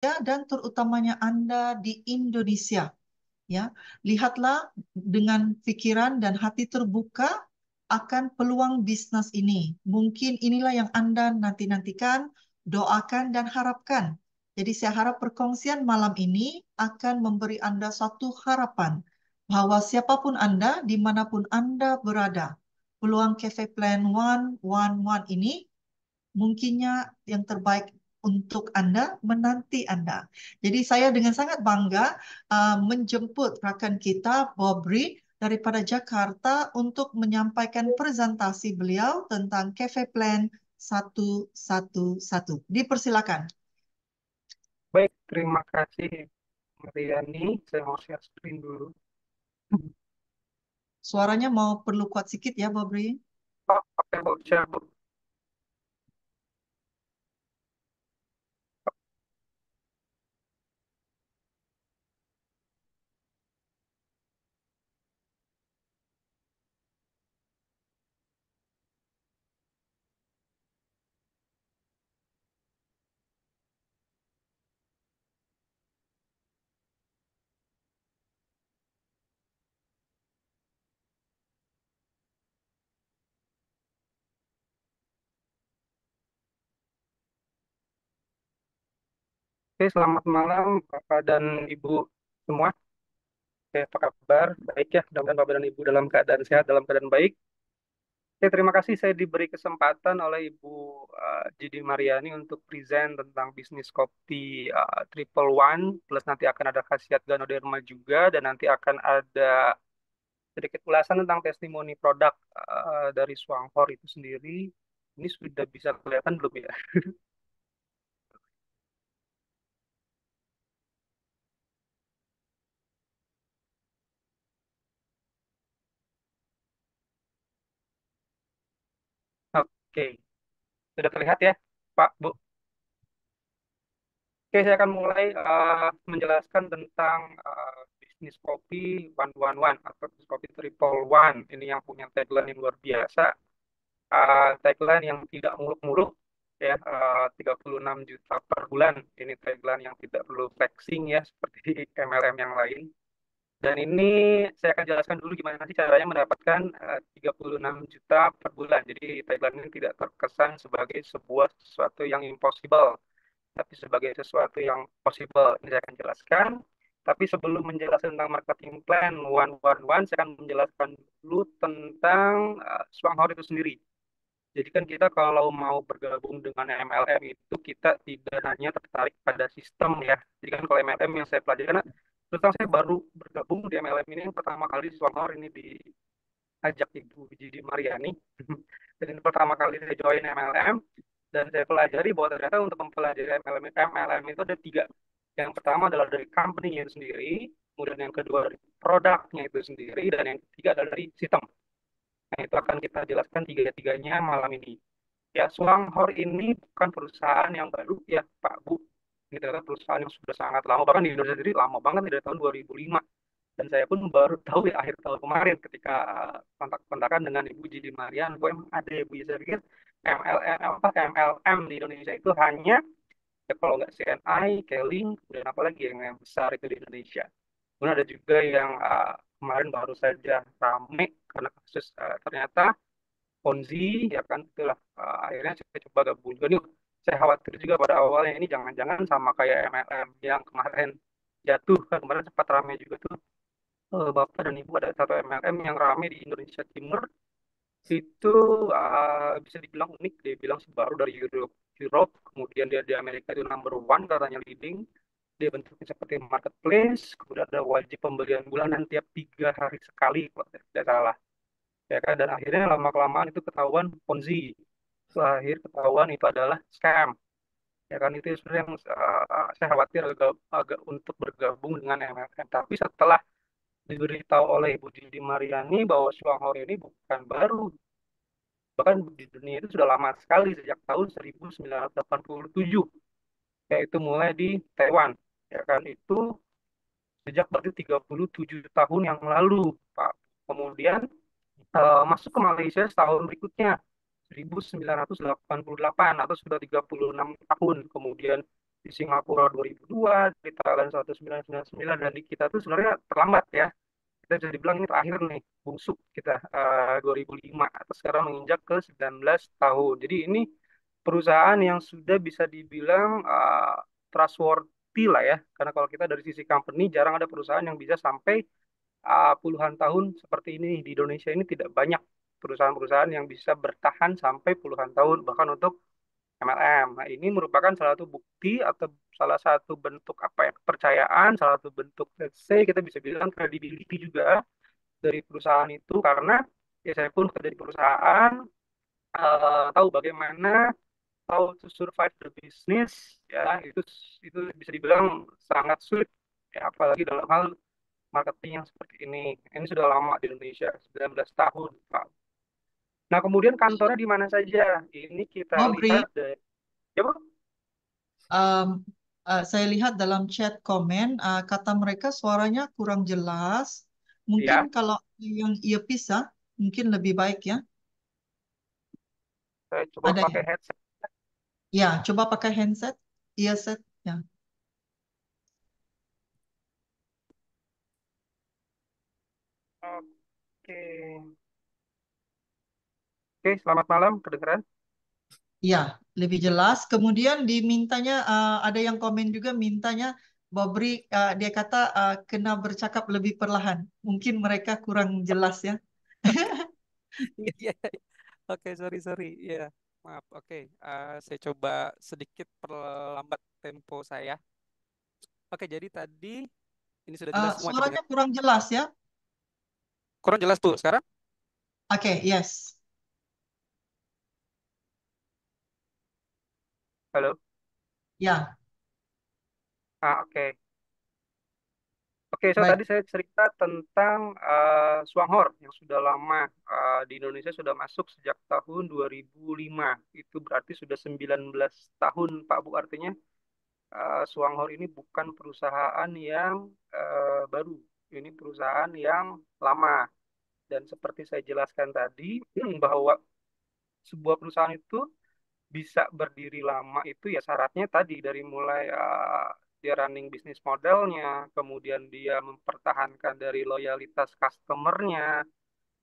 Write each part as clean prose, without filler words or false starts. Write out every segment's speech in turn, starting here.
ya, dan terutamanya Anda di Indonesia. Ya, lihatlah dengan pikiran dan hati terbuka akan peluang bisnis ini. Mungkin inilah yang Anda nanti-nantikan, doakan dan harapkan. Jadi saya harap perkongsian malam ini akan memberi Anda suatu harapan bahwa siapapun Anda, dimanapun Anda berada, peluang Cafe Plan 111 ini mungkinnya yang terbaik untuk Anda menanti Anda. Jadi saya dengan sangat bangga menjemput rakan kita Bobri daripada Jakarta untuk menyampaikan presentasi beliau tentang Cafe Plan 111. Dipersilakan. Baik, terima kasih Mariani. Saya mau share screen dulu. Suaranya mau perlu kuat sedikit ya, Bobri. Oh, oke Bu, share Bu. Oke, selamat malam Bapak dan Ibu semua. Oke, apa kabar? Baik ya, mudah-mudahan Bapak dan Ibu dalam keadaan sehat, dalam keadaan baik. Oke, terima kasih saya diberi kesempatan oleh Ibu Jidi Mariani untuk present tentang bisnis kopi Triple One, plus nanti akan ada khasiat Ganoderma juga, dan nanti akan ada sedikit ulasan tentang testimoni produk dari Swanghor itu sendiri. Ini sudah bisa kelihatan belum ya? Oke, sudah terlihat ya, Pak, Bu? Oke, saya akan mulai menjelaskan tentang bisnis kopi 111 atau bisnis kopi Triple One. Ini yang punya tagline yang luar biasa, tagline yang tidak muluk-muluk, ya, 36 juta per bulan. Ini tagline yang tidak perlu flexing ya, seperti MLM yang lain. Dan ini saya akan jelaskan dulu gimana sih caranya mendapatkan 36 juta per bulan. Jadi tagline ini tidak terkesan sebagai sebuah sesuatu yang impossible, tapi sebagai sesuatu yang possible. Ini saya akan jelaskan. Tapi sebelum menjelaskan tentang marketing plan 111, saya akan menjelaskan dulu tentang Swanghor itu sendiri. Jadi kan kita kalau mau bergabung dengan MLM itu kita tidak hanya tertarik pada sistem ya. Jadi kan kalau MLM yang saya pelajari, karena terus terang saya baru bergabung di MLM ini yang pertama kali di Swanghor ini diajak Ibu Jidi Mariani. Dan ini pertama kali saya join MLM dan saya pelajari bahwa ternyata untuk mempelajari MLM itu ada tiga. Yang pertama adalah dari company-nya itu sendiri, kemudian yang kedua dari produknya itu sendiri, dan yang ketiga adalah dari sistem. Nah, itu akan kita jelaskan tiga-tiganya malam ini. Ya, Sulanghor ini bukan perusahaan yang baru ya, Pak Bu. Ini ternyata perusahaan yang sudah sangat lama, bahkan di Indonesia sendiri lama banget nih, dari tahun 2005. Dan saya pun baru tahu ya akhir tahun kemarin ketika kontak-kontakan dengan Ibu Jidi Marian, kok emang ada ya Bu, ya saya pikir MLM di Indonesia itu hanya ya kalau nggak CNI, Keling, kemudian apa lagi yang besar itu di Indonesia. Kemudian ada juga yang kemarin baru saja rame karena kasus ternyata Ponzi, ya kan itulah akhirnya saya coba gabung juga nih. Saya khawatir juga pada awalnya ini jangan-jangan sama kayak MLM yang kemarin jatuh kan, kemarin sempat rame juga tuh. Bapak dan Ibu, ada satu MLM yang rame di Indonesia Timur itu bisa dibilang unik, dia bilang sih baru dari Europe, kemudian dia di Amerika itu number one katanya, leading. Dia bentuknya seperti marketplace, kemudian ada wajib pembelian bulanan tiap 3 hari sekali kalau saya tidak salah, ya kan. Dan akhirnya lama kelamaan itu ketahuan Ponzi, akhir ketahuan itu adalah scam, ya kan. Itu sebenarnya yang saya khawatir agak, agak untuk bergabung dengan MLM. Tapi setelah diberitahu oleh Ibu Didi Mariani bahwa Shuanghor ini bukan baru, bahkan di dunia itu sudah lama sekali, sejak tahun 1987, yaitu mulai di Taiwan, ya kan. Itu sejak berarti 37 tahun yang lalu, Pak. Kemudian masuk ke Malaysia setahun berikutnya, 1988, atau sudah 36 tahun kemudian di Singapura 2002, di Thailand 1999, dan di kita tuh sebenarnya terlambat ya. Kita bisa dibilang ini terakhir nih, busuk kita 2005 atau sekarang menginjak ke 19 tahun. Jadi ini perusahaan yang sudah bisa dibilang trustworthy lah ya. Karena kalau kita dari sisi company jarang ada perusahaan yang bisa sampai puluhan tahun seperti ini. Di Indonesia ini tidak banyak perusahaan-perusahaan yang bisa bertahan sampai puluhan tahun bahkan untuk MLM. Nah, ini merupakan salah satu bukti atau salah satu bentuk apa ya, kepercayaan, salah satu bentuk let's say kita bisa bilang credibility juga dari perusahaan itu karena ya saya pun kerja di perusahaan tahu bagaimana how to survive the business ya itu bisa dibilang sangat sulit ya apalagi dalam hal marketing yang seperti ini. Ini sudah lama di Indonesia, 19 tahun, Pak. Nah, kemudian kantornya di mana saja? Ini kita lihat Aubrey, dari ya, Bu? um, saya lihat dalam chat komen, kata mereka suaranya kurang jelas. Mungkin Ya, kalau yang earpiece, mungkin lebih baik ya. saya coba Ada ya? pakai headset. Ya, coba pakai handset, earset. Ya, Oke. Oke, selamat malam, kedengeran? ya, lebih jelas. Kemudian dimintanya, ada yang komen juga mintanya, Bobri, dia kata kena bercakap lebih perlahan. Mungkin mereka kurang jelas ya. Iya, iya, iya. Oke, sorry, sorry. Iya, maaf. Oke, saya coba sedikit perlambat tempo saya. Oke, jadi tadi ini sudah jelas semua Suaranya didengar. kurang jelas ya. Kurang jelas, Bu, sekarang? Oke, yes. Halo? Ya, Oke. Oke, so baik. tadi saya cerita tentang Swanghor yang sudah lama di Indonesia sudah masuk sejak tahun 2005. Itu berarti sudah 19 tahun, Pak Bu. Artinya Swanghor ini bukan perusahaan yang baru. Ini perusahaan yang lama. Dan seperti saya jelaskan tadi, bahwa sebuah perusahaan itu bisa berdiri lama itu ya syaratnya tadi dari mulai dia running bisnis modelnya, kemudian dia mempertahankan dari loyalitas customernya,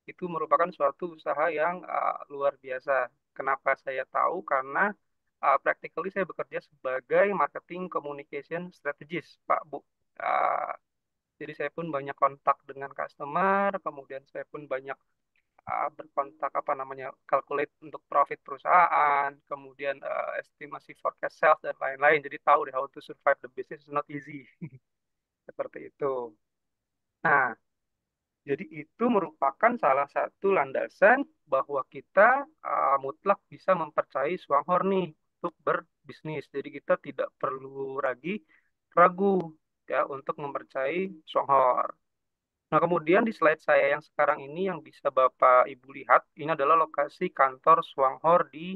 itu merupakan suatu usaha yang luar biasa. Kenapa saya tahu? Karena practically saya bekerja sebagai marketing communication strategist, Pak Bu. Uh, jadi saya pun banyak kontak dengan customer, kemudian saya pun banyak berkontak apa namanya calculate untuk profit perusahaan, kemudian estimasi forecast sales dan lain-lain. Jadi tahu deh how to survive the business is not easy. Seperti itu. Nah, jadi itu merupakan salah satu landasan bahwa kita mutlak bisa mempercayai Swanghor nih untuk berbisnis. Jadi kita tidak perlu ragu ya untuk mempercayai Swanghor. Nah, kemudian di slide saya yang sekarang ini yang bisa Bapak Ibu lihat, ini adalah lokasi kantor Swanghor di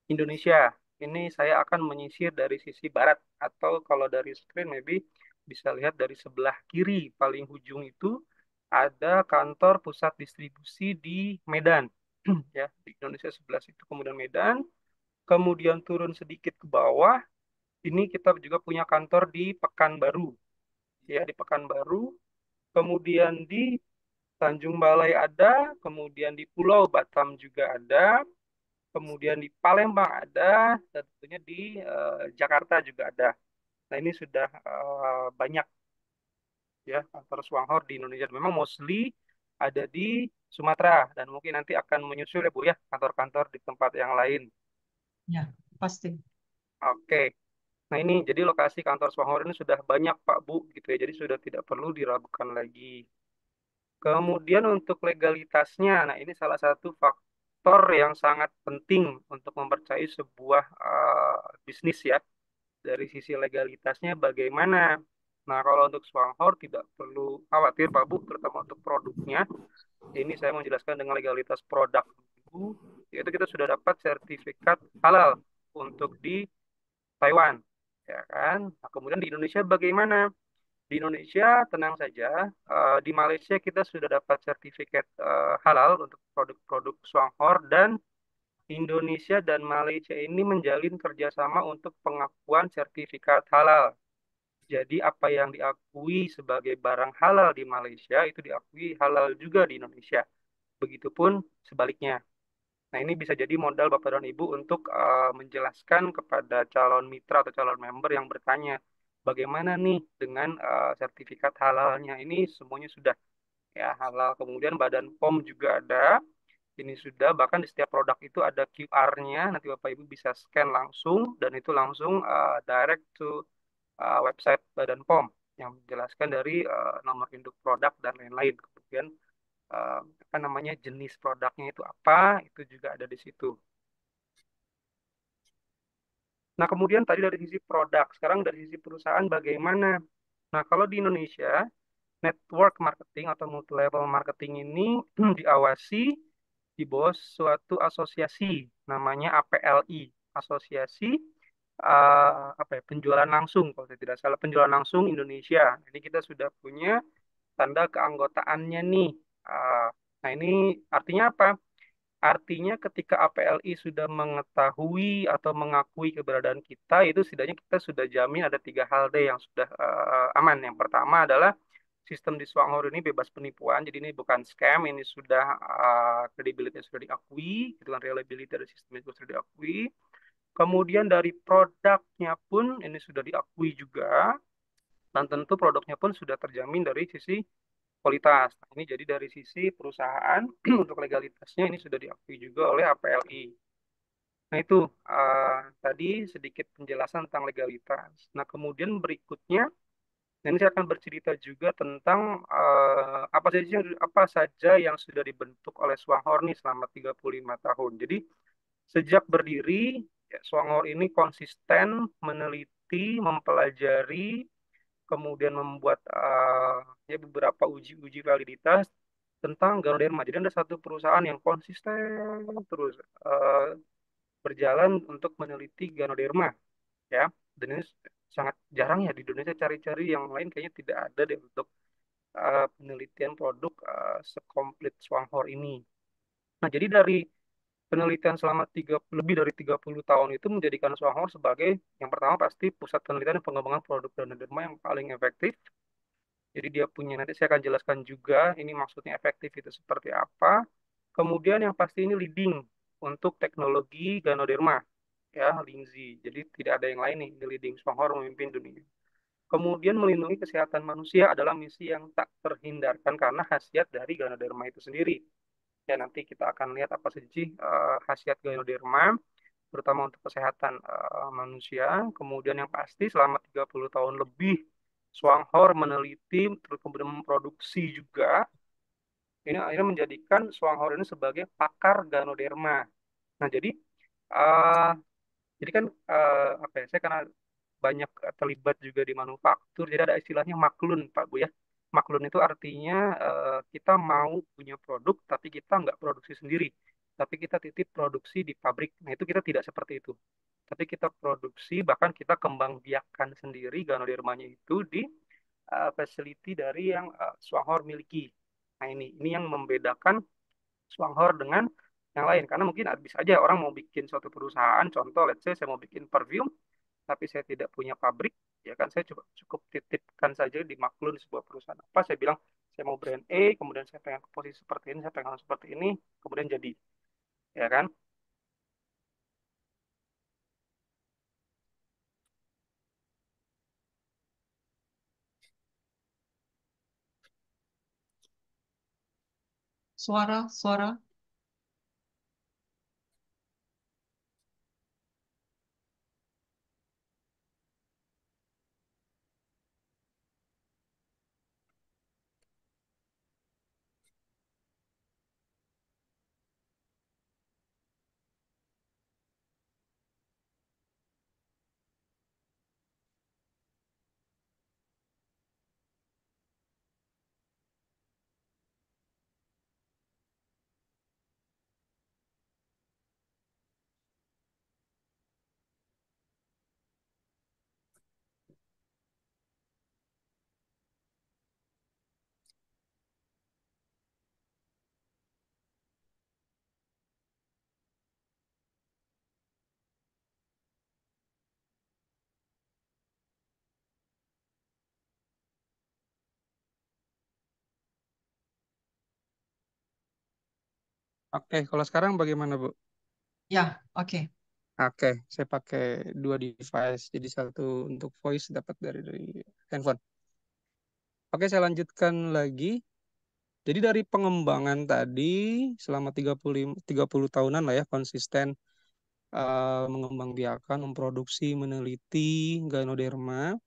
Indonesia. Ini saya akan menyisir dari sisi barat, atau kalau dari screen maybe bisa lihat dari sebelah kiri paling ujung itu ada kantor pusat distribusi di Medan. Ya, di Indonesia sebelah situ kemudian Medan, kemudian turun sedikit ke bawah, ini kita juga punya kantor di Pekanbaru. Ya, di Pekanbaru, kemudian di Tanjung Balai ada, kemudian di Pulau Batam juga ada, kemudian di Palembang ada, dan tentunya di Jakarta juga ada. Nah, ini sudah banyak ya kantor Swanghor di Indonesia. Memang mostly ada di Sumatera dan mungkin nanti akan menyusul ya Bu ya kantor-kantor di tempat yang lain. Ya, pasti. Oke. Nah, ini jadi lokasi kantor Swanghor ini sudah banyak Pak Bu gitu ya. Jadi sudah tidak perlu diragukan lagi. Kemudian untuk legalitasnya, nah ini salah satu faktor yang sangat penting untuk mempercayai sebuah bisnis ya. Dari sisi legalitasnya bagaimana? Nah, kalau untuk Swanghor tidak perlu khawatir Pak Bu, terutama untuk produknya. Ini saya menjelaskan dengan legalitas produk dulu, yaitu kita sudah dapat sertifikat halal untuk di Taiwan. Ya kan? Nah, kemudian di Indonesia bagaimana? Di Indonesia tenang saja, di Malaysia kita sudah dapat sertifikat halal untuk produk-produk Swanghor dan Indonesia dan Malaysia ini menjalin kerjasama untuk pengakuan sertifikat halal. Jadi apa yang diakui sebagai barang halal di Malaysia itu diakui halal juga di Indonesia. Begitupun sebaliknya. Nah, ini bisa jadi modal Bapak dan Ibu untuk menjelaskan kepada calon mitra atau calon member yang bertanya, bagaimana nih dengan sertifikat halalnya? Ini semuanya sudah ya halal. Kemudian Badan POM juga ada. Ini sudah, bahkan di setiap produk itu ada QR-nya. Nanti Bapak Ibu bisa scan langsung dan itu langsung direct to website Badan POM yang menjelaskan dari nomor induk produk dan lain-lain. Kemudian apa namanya jenis produknya itu apa, itu juga ada di situ. Nah, kemudian tadi dari sisi produk, sekarang dari sisi perusahaan bagaimana? Nah, kalau di Indonesia, network marketing atau multi-level marketing ini diawasi di bawah suatu asosiasi, namanya APLI, Asosiasi apa ya, Penjualan Langsung, kalau saya tidak salah, Penjualan Langsung Indonesia. Ini kita sudah punya tanda keanggotaannya nih. Ah, nah, ini artinya apa? Artinya ketika APLI sudah mengetahui atau mengakui keberadaan kita, itu setidaknya kita sudah jamin ada tiga hal deh yang sudah aman. Yang pertama adalah sistem di Swanghor ini bebas penipuan, jadi ini bukan scam, ini sudah kredibilitasnya sudah diakui, gitu kan, reliability dari sistem itu sudah diakui. Kemudian dari produknya pun ini sudah diakui juga, dan tentu produknya pun sudah terjamin dari sisi kualitas. Nah, ini jadi dari sisi perusahaan untuk legalitasnya ini sudah diakui juga oleh APLI. Nah, itu tadi sedikit penjelasan tentang legalitas. Nah, kemudian berikutnya, nah, ini saya akan bercerita juga tentang apa saja yang sudah dibentuk oleh Swanghor nih selama 35 tahun. Jadi, sejak berdiri, ya, Swanghor ini konsisten meneliti, mempelajari, kemudian membuat ya beberapa uji-uji validitas tentang Ganoderma. Jadi ada satu perusahaan yang konsisten terus berjalan untuk meneliti Ganoderma, ya. Dan ini sangat jarang ya di Indonesia, cari-cari yang lain kayaknya tidak ada deh untuk penelitian produk sekomplit Swanghor ini. Nah, jadi dari penelitian selama lebih dari 30 tahun itu menjadikan Swanghor sebagai yang pertama pasti pusat penelitian dan pengembangan produk Ganoderma yang paling efektif. Jadi dia punya, nanti saya akan jelaskan juga ini maksudnya efektif itu seperti apa. Kemudian yang pasti ini leading untuk teknologi Ganoderma, ya, Lingzi. Jadi tidak ada yang lain nih, ini leading. Songhor memimpin dunia. Kemudian melindungi kesehatan manusia adalah misi yang tak terhindarkan karena khasiat dari Ganoderma itu sendiri. Ya, nanti kita akan lihat apa saja sih khasiat Ganoderma, terutama untuk kesehatan manusia. Kemudian yang pasti selama 30 tahun lebih Swanghor meneliti terus kemudian memproduksi juga. Ini akhirnya menjadikan Swanghor ini sebagai pakar Ganoderma. Nah, uh, jadi kan apa ya? Saya karena banyak terlibat juga di manufaktur, jadi ada istilahnya maklun, Pak Bu ya. Maklun itu artinya kita mau punya produk, tapi kita nggak produksi sendiri, tapi kita titip produksi di pabrik. Nah, itu kita tidak seperti itu. Tapi kita produksi, bahkan kita kembang biakkan sendiri Ganodermanya itu di facility dari yang Swanghor miliki. Nah, ini yang membedakan Swanghor dengan yang lain. Karena mungkin bisa aja orang mau bikin suatu perusahaan, contoh, let's say saya mau bikin perfume, tapi saya tidak punya pabrik, ya kan saya cukup titipkan saja di Maklun sebuah perusahaan. Apa saya bilang, saya mau brand A, kemudian saya pengen posisi seperti ini, saya pengen seperti ini, kemudian jadi, ya kan? Suara. Oke, kalau sekarang bagaimana, Bu? Ya, oke. Oke, saya pakai dua device. Jadi satu untuk voice dapat dari handphone. Oke, saya lanjutkan lagi. Jadi dari pengembangan tadi selama 30 tahunan lah ya konsisten mengembangbiakan, memproduksi, meneliti Ganoderma.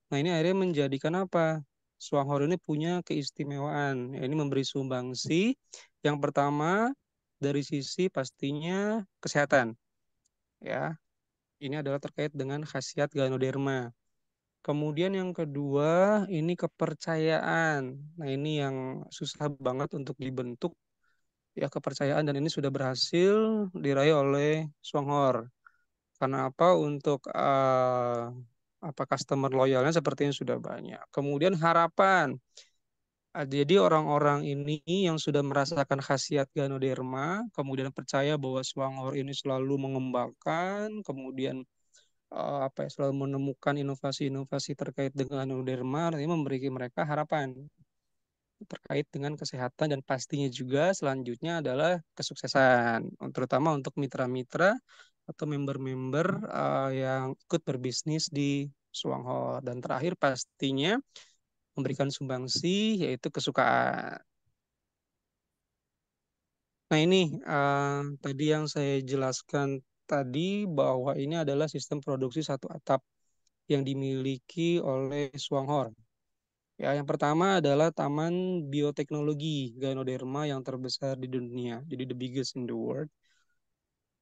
Nah, ini akhirnya menjadikan apa? Swanghor ini punya keistimewaan. Ya, ini memberi sumbangsi. Yang pertama dari sisi pastinya kesehatan. Ya, ini adalah terkait dengan khasiat Ganoderma. Kemudian yang kedua, ini kepercayaan. Nah, ini yang susah banget untuk dibentuk ya kepercayaan dan ini sudah berhasil diraih oleh Swanghor. Karena apa? Untuk apa customer loyalnya sepertinya sudah banyak. Kemudian harapan. Jadi orang-orang ini yang sudah merasakan khasiat Ganoderma, kemudian percaya bahwa Swanghor ini selalu mengembangkan, kemudian apa ya selalu menemukan inovasi-inovasi terkait dengan Ganoderma, ini memberi mereka harapan terkait dengan kesehatan dan pastinya juga selanjutnya adalah kesuksesan, terutama untuk mitra-mitra atau member-member yang ikut berbisnis di Swanghor. Dan terakhir pastinya memberikan sumbangsi yaitu kesukaan. Nah ini tadi yang saya jelaskan tadi bahwa ini adalah sistem produksi satu atap yang dimiliki oleh Swanghor. Ya, yang pertama adalah Taman Bioteknologi Ganoderma yang terbesar di dunia, jadi the biggest in the world.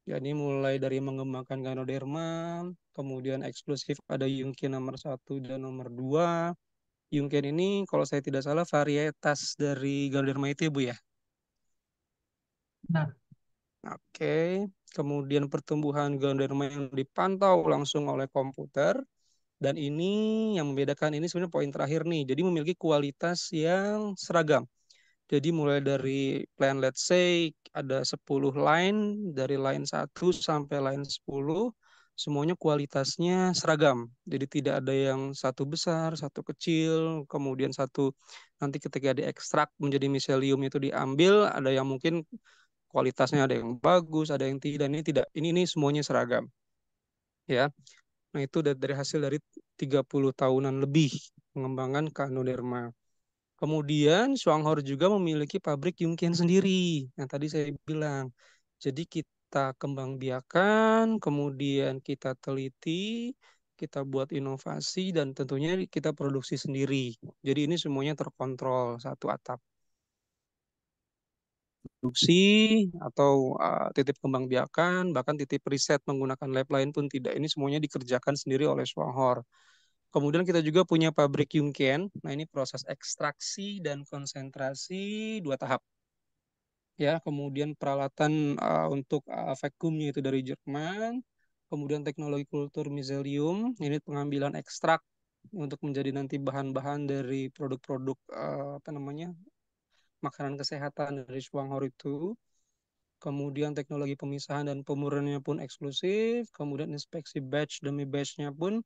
Ya, ini mulai dari mengembangkan Ganoderma, kemudian eksklusif ada Yunkin nomor satu dan nomor dua. Yunkin ini kalau saya tidak salah varietas dari Ganoderma itu ya, Bu ya. Benar. Oke, kemudian pertumbuhan Ganoderma yang dipantau langsung oleh komputer. Dan ini yang membedakan ini sebenarnya poin terakhir nih. Jadi memiliki kualitas yang seragam. Jadi mulai dari plan let's say ada 10 line, dari line 1 sampai line 10, semuanya kualitasnya seragam. Jadi tidak ada yang satu besar, satu kecil, kemudian satu nanti ketika diekstrak menjadi miselium itu diambil, ada yang mungkin kualitasnya ada yang bagus, ada yang tidak. Ini tidak. Ini semuanya seragam, ya. Nah, itu dari hasil dari 30 tahunan lebih pengembangan Ganoderma. Kemudian Swanghor juga memiliki pabrik Yunkian sendiri. Yang tadi saya bilang. Jadi kita kembang biakan, kemudian kita teliti, kita buat inovasi dan tentunya kita produksi sendiri. Jadi ini semuanya terkontrol satu atap. Produksi atau titip kembang biakan, bahkan titip riset menggunakan lab lain pun tidak. Ini semuanya dikerjakan sendiri oleh Swanghor. Kemudian kita juga punya pabrik Yunken. Nah, ini proses ekstraksi dan konsentrasi dua tahap. Ya, kemudian peralatan untuk vakumnya itu dari Jerman. Kemudian teknologi kultur miselium, ini pengambilan ekstrak untuk menjadi nanti bahan-bahan dari produk-produk apa namanya? Makanan kesehatan dari Swanghor itu. Kemudian teknologi pemisahan dan pemurniannya pun eksklusif. Kemudian inspeksi batch demi batchnya pun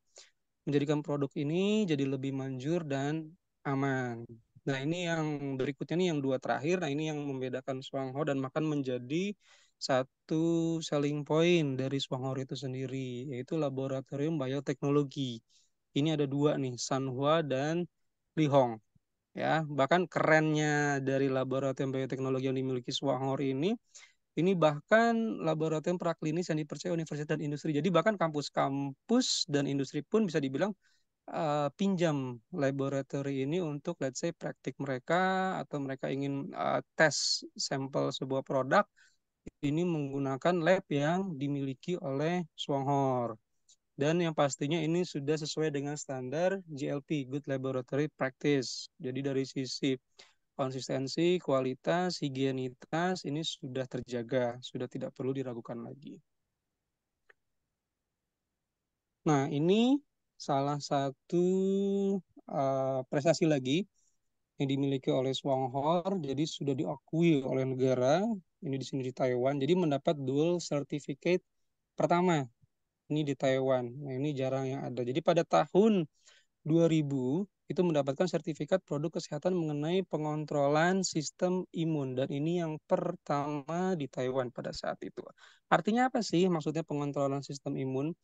menjadikan produk ini jadi lebih manjur dan aman. Nah, ini yang berikutnya nih yang dua terakhir. Nah, ini yang membedakan Swanghor dan makan menjadi satu selling point dari Swanghor itu sendiri, yaitu laboratorium bioteknologi. Ini ada dua nih, Sanhua dan Lihong. Ya, bahkan kerennya dari laboratorium bioteknologi yang dimiliki Swanghor ini bahkan laboratorium praklinis yang dipercaya universitas dan industri. Jadi bahkan kampus-kampus dan industri pun bisa dibilang pinjam laboratori ini untuk let's say praktik mereka atau mereka ingin tes sampel sebuah produk ini menggunakan lab yang dimiliki oleh Swanghor. Dan yang pastinya ini sudah sesuai dengan standar GLP, Good Laboratory Practice. Jadi dari sisi konsistensi, kualitas, higienitas ini sudah terjaga, sudah tidak perlu diragukan lagi. Nah, ini salah satu prestasi lagi yang dimiliki oleh Swanghor, jadi sudah diakui oleh negara, ini di sini di Taiwan, jadi mendapat dual certificate pertama, ini di Taiwan. Nah, ini jarang yang ada. Jadi pada tahun 2000, itu mendapatkan sertifikat produk kesehatan mengenai pengontrolan sistem imun. Dan ini yang pertama di Taiwan pada saat itu. Artinya apa sih maksudnya pengontrolan sistem imun?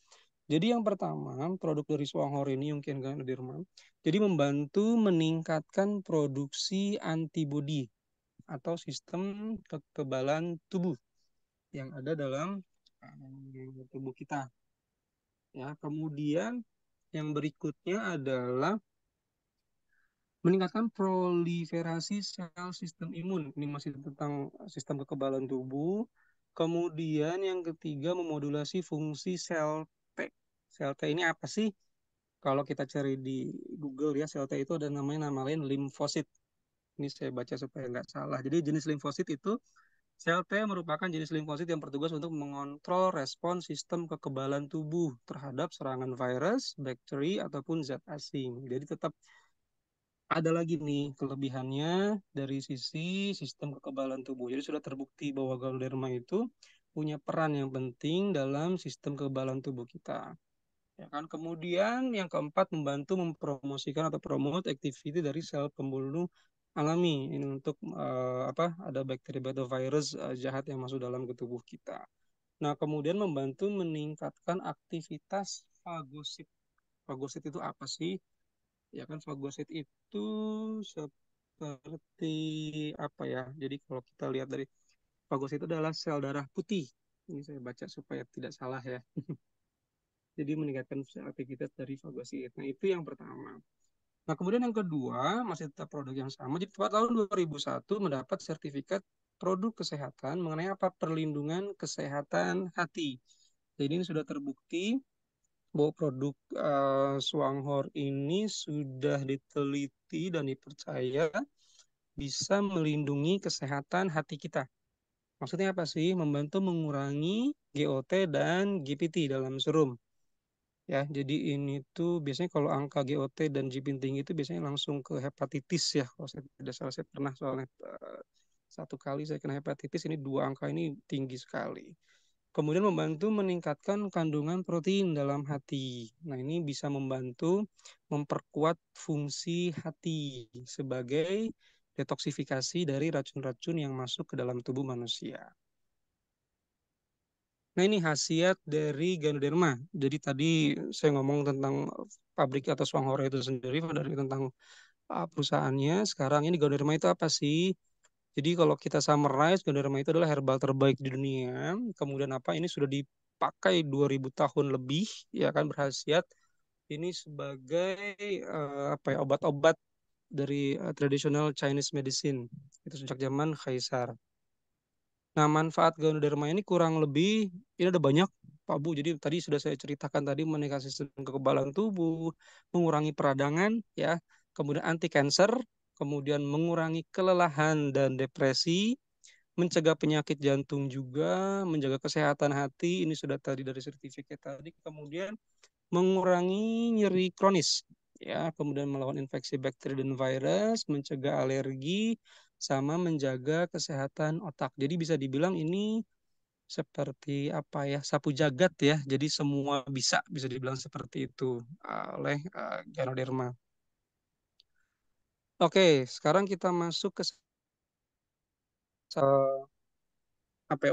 Jadi yang pertama, produk dari Swanghor ini Yungkin Ganoderma, jadi membantu meningkatkan produksi antibodi atau sistem kekebalan tubuh yang ada dalam tubuh kita. Ya, kemudian yang berikutnya adalah meningkatkan proliferasi sel sistem imun. Ini masih tentang sistem kekebalan tubuh. Kemudian yang ketiga memodulasi fungsi sel T. Sel T ini apa sih? Kalau kita cari di Google ya, sel T itu ada nama lain limfosit. Ini saya baca supaya nggak salah. Jadi jenis limfosit itu sel T merupakan jenis limfosit yang bertugas untuk mengontrol respon sistem kekebalan tubuh terhadap serangan virus, bakteri, ataupun zat asing. Jadi tetap ada lagi nih kelebihannya dari sisi sistem kekebalan tubuh. Jadi sudah terbukti bahwa Ganoderma itu punya peran yang penting dalam sistem kekebalan tubuh kita. Ya kan? Kemudian yang keempat membantu mempromosikan atau promote activity dari sel pembunuh alami. Ini untuk ada bakteri atau virus jahat yang masuk dalam ke tubuh kita. Nah, kemudian membantu meningkatkan aktivitas fagosit. Fagosit itu apa sih? Ya kan fagosit itu seperti apa ya? Jadi kalau kita lihat dari fagosit itu adalah sel darah putih. Ini saya baca supaya tidak salah ya. Jadi meningkatkan aktivitas dari fagosit. Nah, itu yang pertama. Nah, kemudian yang kedua, masih tetap produk yang sama. Jadi pada tahun 2001 mendapat sertifikat produk kesehatan mengenai apa? Perlindungan kesehatan hati. Jadi ini sudah terbukti bahwa produk Swanghor ini sudah diteliti dan dipercaya bisa melindungi kesehatan hati kita. Maksudnya apa sih? Membantu mengurangi GOT dan GPT dalam serum. Ya, jadi ini tuh biasanya kalau angka GOT dan GPT tinggi itu biasanya langsung ke hepatitis ya. Kalau saya tidak salah, saya pernah soalnya satu kali saya kena hepatitis, ini dua angka ini tinggi sekali. Kemudian membantu meningkatkan kandungan protein dalam hati. Nah, ini bisa membantu memperkuat fungsi hati sebagai detoksifikasi dari racun-racun yang masuk ke dalam tubuh manusia. Nah, ini khasiat dari Ganoderma. Jadi tadi saya ngomong tentang pabrik atau Swanghor itu sendiri, dari tentang perusahaannya. Sekarang ini Ganoderma itu apa sih? Jadi kalau kita summarize, Ganoderma itu adalah herbal terbaik di dunia. Kemudian apa? Ini sudah dipakai 2000 tahun lebih, ya kan, berkhasiat. Ini sebagai obat-obat dari traditional Chinese medicine. Itu sejak zaman Kaisar. Nah, manfaat Ganoderma ini kurang lebih ini ada banyak, Pak Bu. Jadi tadi sudah saya ceritakan tadi meningkatkan sistem kekebalan tubuh, mengurangi peradangan, ya, kemudian anti kanker, kemudian mengurangi kelelahan dan depresi, mencegah penyakit jantung juga, menjaga kesehatan hati. Ini sudah tadi dari sertifikat tadi. Kemudian mengurangi nyeri kronis, ya, kemudian melawan infeksi bakteri dan virus, mencegah alergi, sama menjaga kesehatan otak. Jadi bisa dibilang ini seperti apa ya, sapu jagat ya. Jadi semua bisa dibilang seperti itu oleh Ganoderma. Oke, sekarang kita masuk ke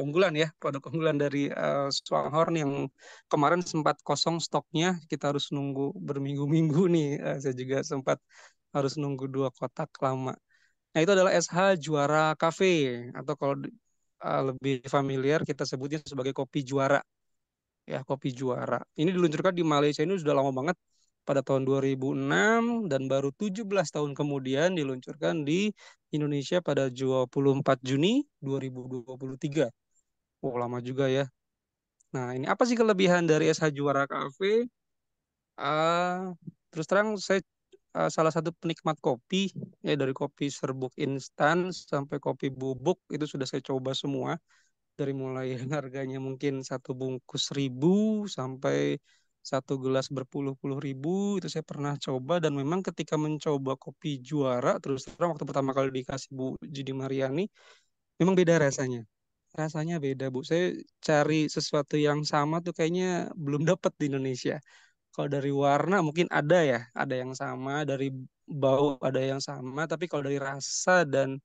unggulan ya, produk unggulan dari Swanghorn yang kemarin sempat kosong stoknya, kita harus nunggu berminggu-minggu nih. Saya juga sempat harus nunggu 2 kotak lama. Nah, itu adalah SH Juara Cafe, atau kalau lebih familiar kita sebutnya sebagai kopi juara. Ya, kopi juara. Ini diluncurkan di Malaysia ini sudah lama banget, pada tahun 2006, dan baru 17 tahun kemudian diluncurkan di Indonesia pada 24 Juni 2023. Oh, lama juga ya. Nah, ini apa sih kelebihan dari SH Juara Cafe? Ah, terus terang saya salah satu penikmat kopi, ya, dari kopi serbuk instan sampai kopi bubuk itu sudah saya coba semua, dari mulai yang harganya mungkin satu bungkus 1.000 sampai satu gelas berpuluh-puluh ribu itu saya pernah coba. Dan memang ketika mencoba kopi juara, terus terang waktu pertama kali dikasih Bu Judi Mariani, memang beda rasanya. Rasanya beda, Bu. Saya cari sesuatu yang sama tuh kayaknya belum dapat di Indonesia. Kalau dari warna mungkin ada ya, ada yang sama. Dari bau ada yang sama, tapi kalau dari rasa dan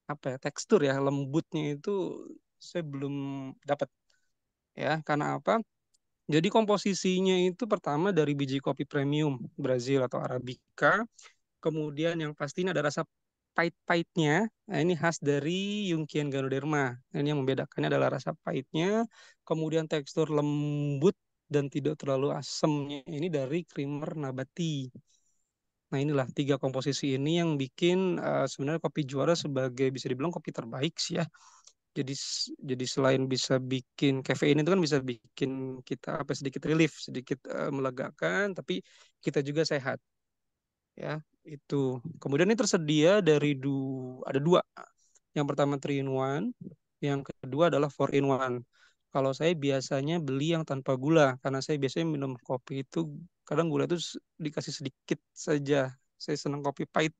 apa ya, tekstur ya, lembutnya itu saya belum dapat ya. Karena apa? Jadi komposisinya itu pertama dari biji kopi premium Brazil atau Arabica. Kemudian yang pasti ini ada rasa pahit-pahitnya. Nah, ini khas dari Yunkian Ganoderma. Nah, ini yang membedakannya adalah rasa pahitnya. Kemudian tekstur lembut dan tidak terlalu asamnya. Ini dari creamer nabati. Nah, inilah tiga komposisi ini yang bikin sebenarnya kopi juara sebagai bisa dibilang kopi terbaik sih ya. Jadi selain bisa bikin kafein itu kan bisa bikin kita apa sedikit relief, sedikit melegakan, tapi kita juga sehat ya. Itu. Kemudian ini tersedia dari ada dua. Yang pertama 3 in 1, yang kedua adalah 4 in 1. Kalau saya biasanya beli yang tanpa gula karena saya biasanya minum kopi itu kadang gula itu dikasih sedikit saja. Saya senang kopi pahit.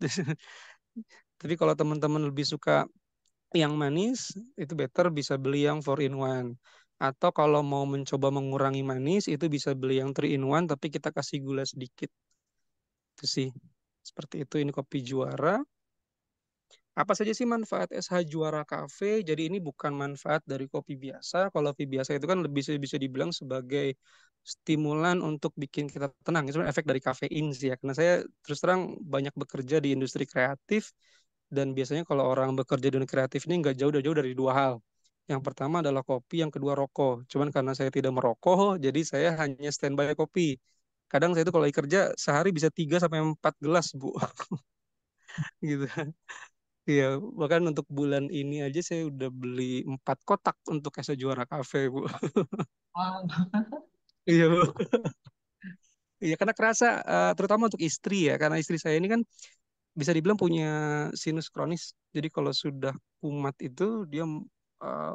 Tapi kalau teman-teman lebih suka yang manis, itu better bisa beli yang 4 in 1. Atau kalau mau mencoba mengurangi manis, itu bisa beli yang 3 in 1 tapi kita kasih gula sedikit. Itu sih. Seperti itu ini kopi juara. Apa saja sih manfaat SH Juara Cafe? Jadi ini bukan manfaat dari kopi biasa. Kalau kopi biasa itu kan lebih bisa dibilang sebagai stimulan untuk bikin kita tenang. Itu sebenarnya efek dari kafein sih ya. Karena saya terus terang banyak bekerja di industri kreatif dan biasanya kalau orang bekerja di dunia kreatif ini nggak jauh-jauh dari dua hal. Yang pertama adalah kopi, yang kedua rokok. Cuman karena saya tidak merokok, jadi saya hanya standby kopi. Kadang saya itu kalau lagi kerja sehari bisa 3 sampai 4 gelas, Bu. Gitu. Iya, bahkan untuk bulan ini aja saya udah beli 4 kotak untuk Esa Juara Cafe, Bu. Wow. Iya, Bu. Iya, karena kerasa, terutama untuk istri ya, karena istri saya ini kan bisa dibilang punya sinus kronis. Jadi kalau sudah kumat itu dia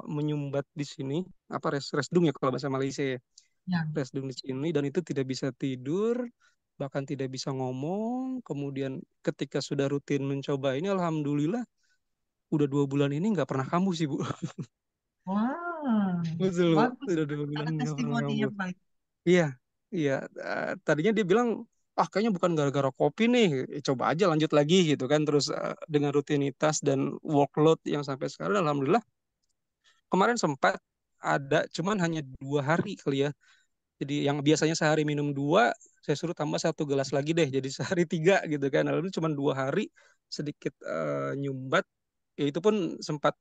menyumbat di sini, apa resdung ya kalau bahasa Malaysia ya, Ya. resdung di sini dan itu tidak bisa tidur, bahkan tidak bisa ngomong. Kemudian ketika sudah rutin mencoba ini, alhamdulillah udah 2 bulan ini nggak pernah kambuh sih Bu. Wah, Betul Bu, bagus. udah 2 bulan Ada nggak pernah testimoni kambuh. yang baik. Iya, iya. Tadinya dia bilang, ah kayaknya bukan gara-gara kopi nih, coba aja lanjut lagi gitu kan. Terus dengan rutinitas dan workload yang sampai sekarang, alhamdulillah kemarin sempat ada, cuman hanya 2 hari kali ya. Jadi yang biasanya sehari minum dua, saya suruh tambah 1 gelas lagi deh, jadi sehari 3 gitu kan. Lalu cuma 2 hari sedikit nyumbat, ya itu pun sempat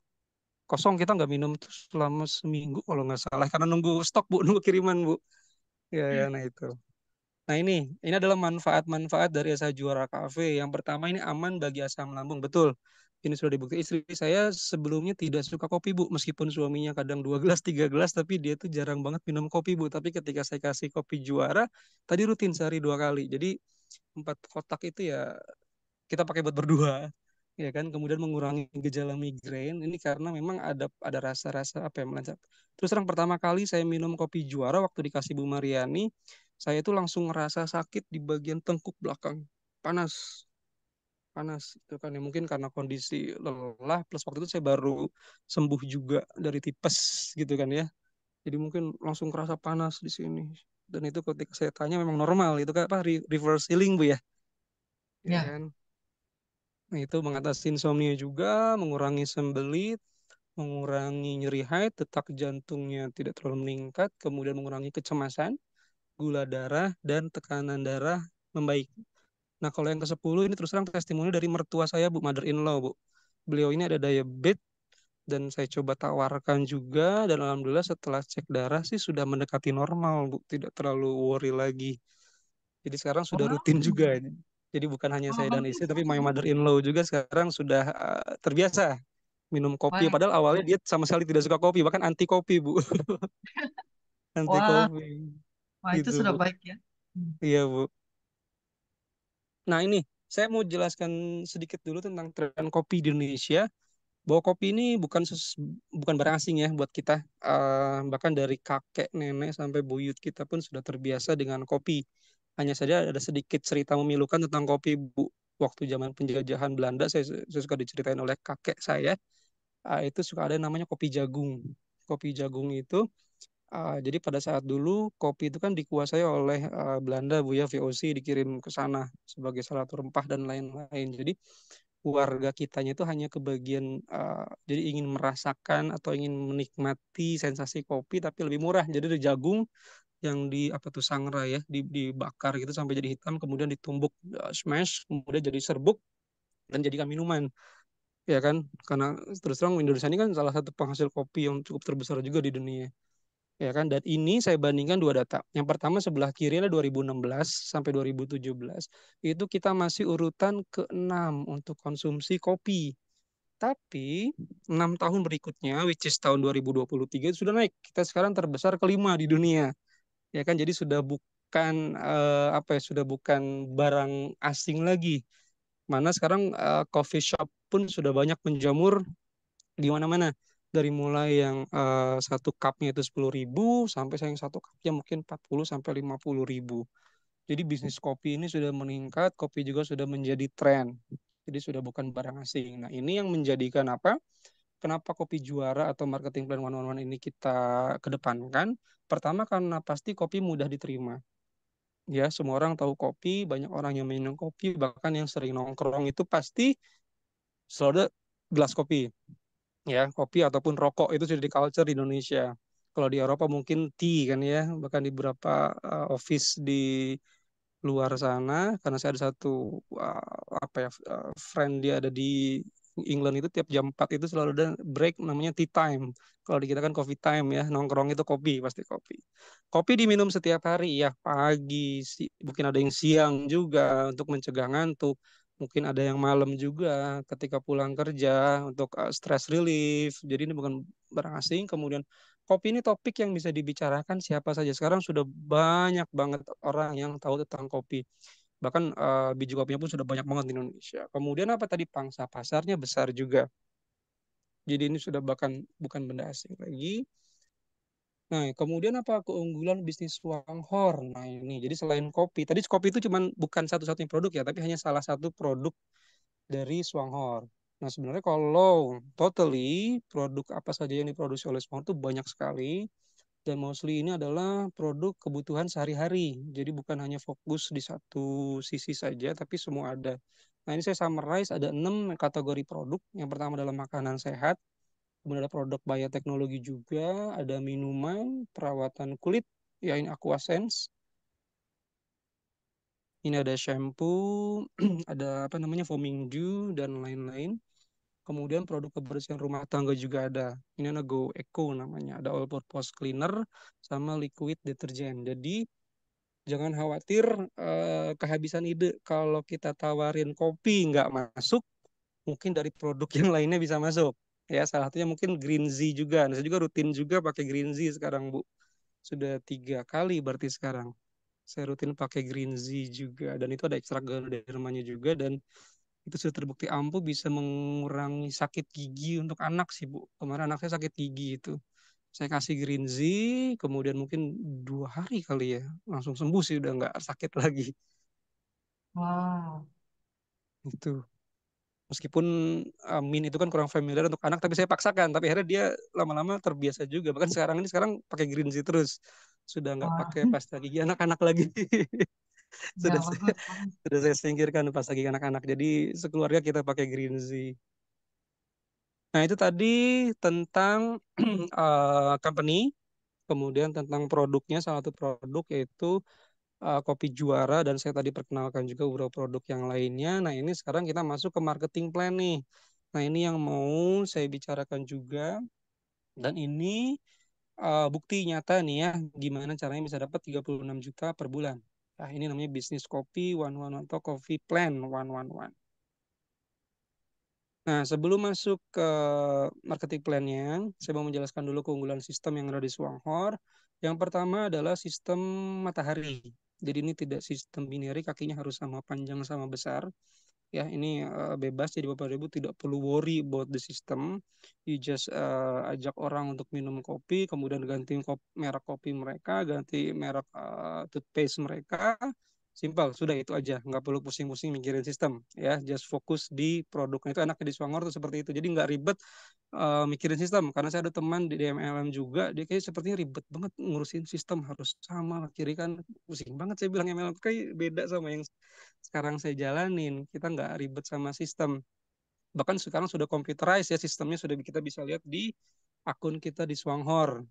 kosong kita nggak minum tuh selama seminggu kalau nggak salah karena nunggu stok Bu, nunggu kiriman Bu. Ya, ya, nah itu. Nah ini adalah manfaat-manfaat dari Asa Juara Cafe. Yang pertama ini aman bagi asam lambung, betul. Ini sudah dibukti. Istri saya sebelumnya tidak suka kopi Bu, meskipun suaminya kadang 2 gelas, 3 gelas, tapi dia tuh jarang banget minum kopi Bu. Tapi ketika saya kasih kopi Juara, tadi rutin sehari 2 kali. Jadi 4 kotak itu ya kita pakai buat berdua ya kan, kemudian mengurangi gejala migrain ini karena memang ada rasa-rasa apa yang melencap. Terus terang pertama kali saya minum kopi Juara waktu dikasih Bu Mariani, saya itu langsung ngerasa sakit di bagian tengkuk belakang, panas panas itu kan ya, mungkin karena kondisi lelah plus waktu itu saya baru sembuh juga dari tipes gitu kan ya, jadi mungkin langsung kerasa panas di sini. Dan itu ketika saya tanya memang normal itu kan apa reverse healing Bu ya, ya Ya. kan. Nah, itu mengatasi insomnia juga, mengurangi sembelit, mengurangi nyeri hati, detak jantungnya tidak terlalu meningkat, kemudian mengurangi kecemasan, gula darah, dan tekanan darah membaik. Nah, kalau yang ke-10 ini terus terang testimoni dari mertua saya, Bu, mother-in-law, Bu. Beliau ini ada diabetes, dan saya coba tawarkan juga, dan alhamdulillah setelah cek darah sih sudah mendekati normal, Bu. Tidak terlalu worry lagi. Jadi sekarang sudah Wow. rutin juga. Jadi bukan hanya Oh, saya dan istri, bagus. tapi my mother-in-law juga sekarang sudah terbiasa minum kopi. Baik. Padahal awalnya dia sama sekali tidak suka kopi, bahkan anti kopi, Bu. Anti Wah, kopi. wah itu Gitu, sudah Bu. baik ya. Hmm. Iya, Bu. Nah, ini saya mau jelaskan sedikit dulu tentang tren kopi di Indonesia. Bahwa kopi ini bukan barang asing ya buat kita. Bahkan dari kakek, nenek, sampai buyut kita pun sudah terbiasa dengan kopi. Hanya saja ada sedikit cerita memilukan tentang kopi, Bu. Waktu zaman penjajahan Belanda, saya suka diceritain oleh kakek saya. Itu suka ada yang namanya kopi jagung. Kopi jagung itu Jadi pada saat dulu kopi itu kan dikuasai oleh Belanda, Bu ya, VOC dikirim ke sana sebagai salah satu rempah dan lain-lain. Jadi warga kitanya itu hanya kebagian, jadi ingin merasakan atau ingin menikmati sensasi kopi tapi lebih murah. Jadi ada jagung yang di apa tuh sangrai ya, dibakar gitu sampai jadi hitam, kemudian ditumbuk, smash, kemudian jadi serbuk dan jadikan minuman. Ya kan, karena terus terang Indonesia ini kan salah satu penghasil kopi yang cukup terbesar juga di dunia. Ya kan, dan ini saya bandingkan dua data. Yang pertama sebelah kiri adalah 2016 sampai 2017. Itu kita masih urutan ke-6 untuk konsumsi kopi. Tapi 6 tahun berikutnya, which is tahun 2023, itu sudah naik. Kita sekarang terbesar kelima di dunia. Ya kan, jadi sudah bukan apa ya, sudah bukan barang asing lagi. Mana sekarang coffee shop pun sudah banyak menjamur di mana-mana, dari mulai yang satu cupnya itu 10.000 sampai yang satu cupnya mungkin 40 sampai 50.000. Jadi bisnis kopi ini sudah meningkat, kopi juga sudah menjadi tren, jadi sudah bukan barang asing. Nah ini yang menjadikan apa, kenapa kopi juara atau marketing plan 111 ini kita kedepankan. Pertama karena pasti kopi mudah diterima, ya semua orang tahu kopi, banyak orang yang minum kopi, bahkan yang sering nongkrong itu pasti selalu ada gelas kopi, ya kopi ataupun rokok itu sudah di culture di Indonesia. Kalau di Eropa mungkin tea kan ya, bahkan di beberapa office di luar sana, karena saya ada satu apa ya, friend dia ada di England, itu tiap jam 4 itu selalu ada break namanya tea time. Kalau di kita kan coffee time ya, nongkrong itu kopi, pasti kopi. Kopi diminum setiap hari ya, pagi, mungkin ada yang siang juga untuk mencegah ngantuk. Mungkin ada yang malam juga ketika pulang kerja untuk stress relief. Jadi ini bukan barang asing. Kemudian kopi ini topik yang bisa dibicarakan siapa saja. Sekarang sudah banyak banget orang yang tahu tentang kopi. Bahkan biji kopinya pun sudah banyak banget di Indonesia. Kemudian apa tadi, pangsa pasarnya besar juga. Jadi ini sudah bahkan bukan benda asing lagi. Nah, kemudian apa keunggulan bisnis Wanghor? Nah, ini jadi selain kopi, tadi kopi itu cuman bukan satu-satunya produk ya, tapi hanya salah satu produk dari Swanghor. Nah, sebenarnya kalau totally produk apa saja yang diproduksi oleh Swanghor itu banyak sekali, dan mostly ini adalah produk kebutuhan sehari-hari. Jadi bukan hanya fokus di satu sisi saja, tapi semua ada. Nah, ini saya summarize ada 6 kategori produk. Yang pertama adalah makanan sehat, kemudian ada produk bioteknologi juga, ada minuman, perawatan kulit, ya ini Aquasense, ini ada shampoo, ada apa namanya foaming dew dan lain-lain. Kemudian produk kebersihan rumah tangga juga ada. Ini ada Go Eco namanya. Ada all purpose cleaner sama liquid detergent. Jadi jangan khawatir kehabisan ide. Kalau kita tawarin kopi nggak masuk, mungkin dari produk yang lainnya bisa masuk. Ya, salah satunya mungkin Green Zee juga. Nah, saya juga rutin juga pakai Green Zee sekarang, Bu. Sudah 3 kali berarti sekarang. Saya rutin pakai Green Zee juga. Dan itu ada ekstrak Ganodermanya juga. Dan itu sudah terbukti ampuh bisa mengurangi sakit gigi untuk anak sih, Bu. Kemarin anak saya sakit gigi itu. Saya kasih Green Zee, kemudian mungkin 2 hari kali ya, langsung sembuh sih, udah nggak sakit lagi. Wow. Itu. Meskipun Min itu kan kurang familiar untuk anak, tapi saya paksakan. Tapi akhirnya dia lama-lama terbiasa juga. Bahkan sekarang pakai Green Zee terus. Sudah nggak Wah. pakai pasta gigi anak-anak lagi. Ya, Sudah bagus, bagus. sudah saya singkirkan pasta gigi anak-anak. Jadi sekeluarga kita pakai Green Zee. Nah, itu tadi tentang company, kemudian tentang produknya, salah satu produk yaitu kopi juara, dan saya tadi perkenalkan juga beberapa produk yang lainnya. Nah, ini sekarang kita masuk ke marketing plan nih. Nah, ini yang mau saya bicarakan juga, dan ini bukti nyata nih ya, gimana caranya bisa dapat 36 juta per bulan. Nah, ini namanya bisnis kopi 111 atau coffee plan 111. Nah, sebelum masuk ke marketing plan-nya, saya mau menjelaskan dulu keunggulan sistem yang ada di Swanghor. Yang pertama adalah sistem matahari. Jadi ini tidak sistem binary, kakinya harus sama panjang sama besar. Ya, ini bebas, jadi Bapak Ibu tidak perlu worry about the system. You just ajak orang untuk minum kopi, kemudian ganti merek kopi mereka, ganti merek toothpaste mereka, Simpel, sudah itu aja. Nggak perlu pusing-pusing mikirin sistem. Ya, just fokus di produknya. Itu enaknya di Swangor tuh seperti itu. Jadi nggak ribet mikirin sistem. Karena saya ada teman di DMLM juga, dia kayak sepertinya ribet banget ngurusin sistem. Harus sama kiri kan. Pusing banget saya bilang MLM kayak beda sama yang sekarang saya jalanin. Kita nggak ribet sama sistem. Bahkan sekarang sudah computerized ya sistemnya, sudah kita bisa lihat di akun kita di Swanghor.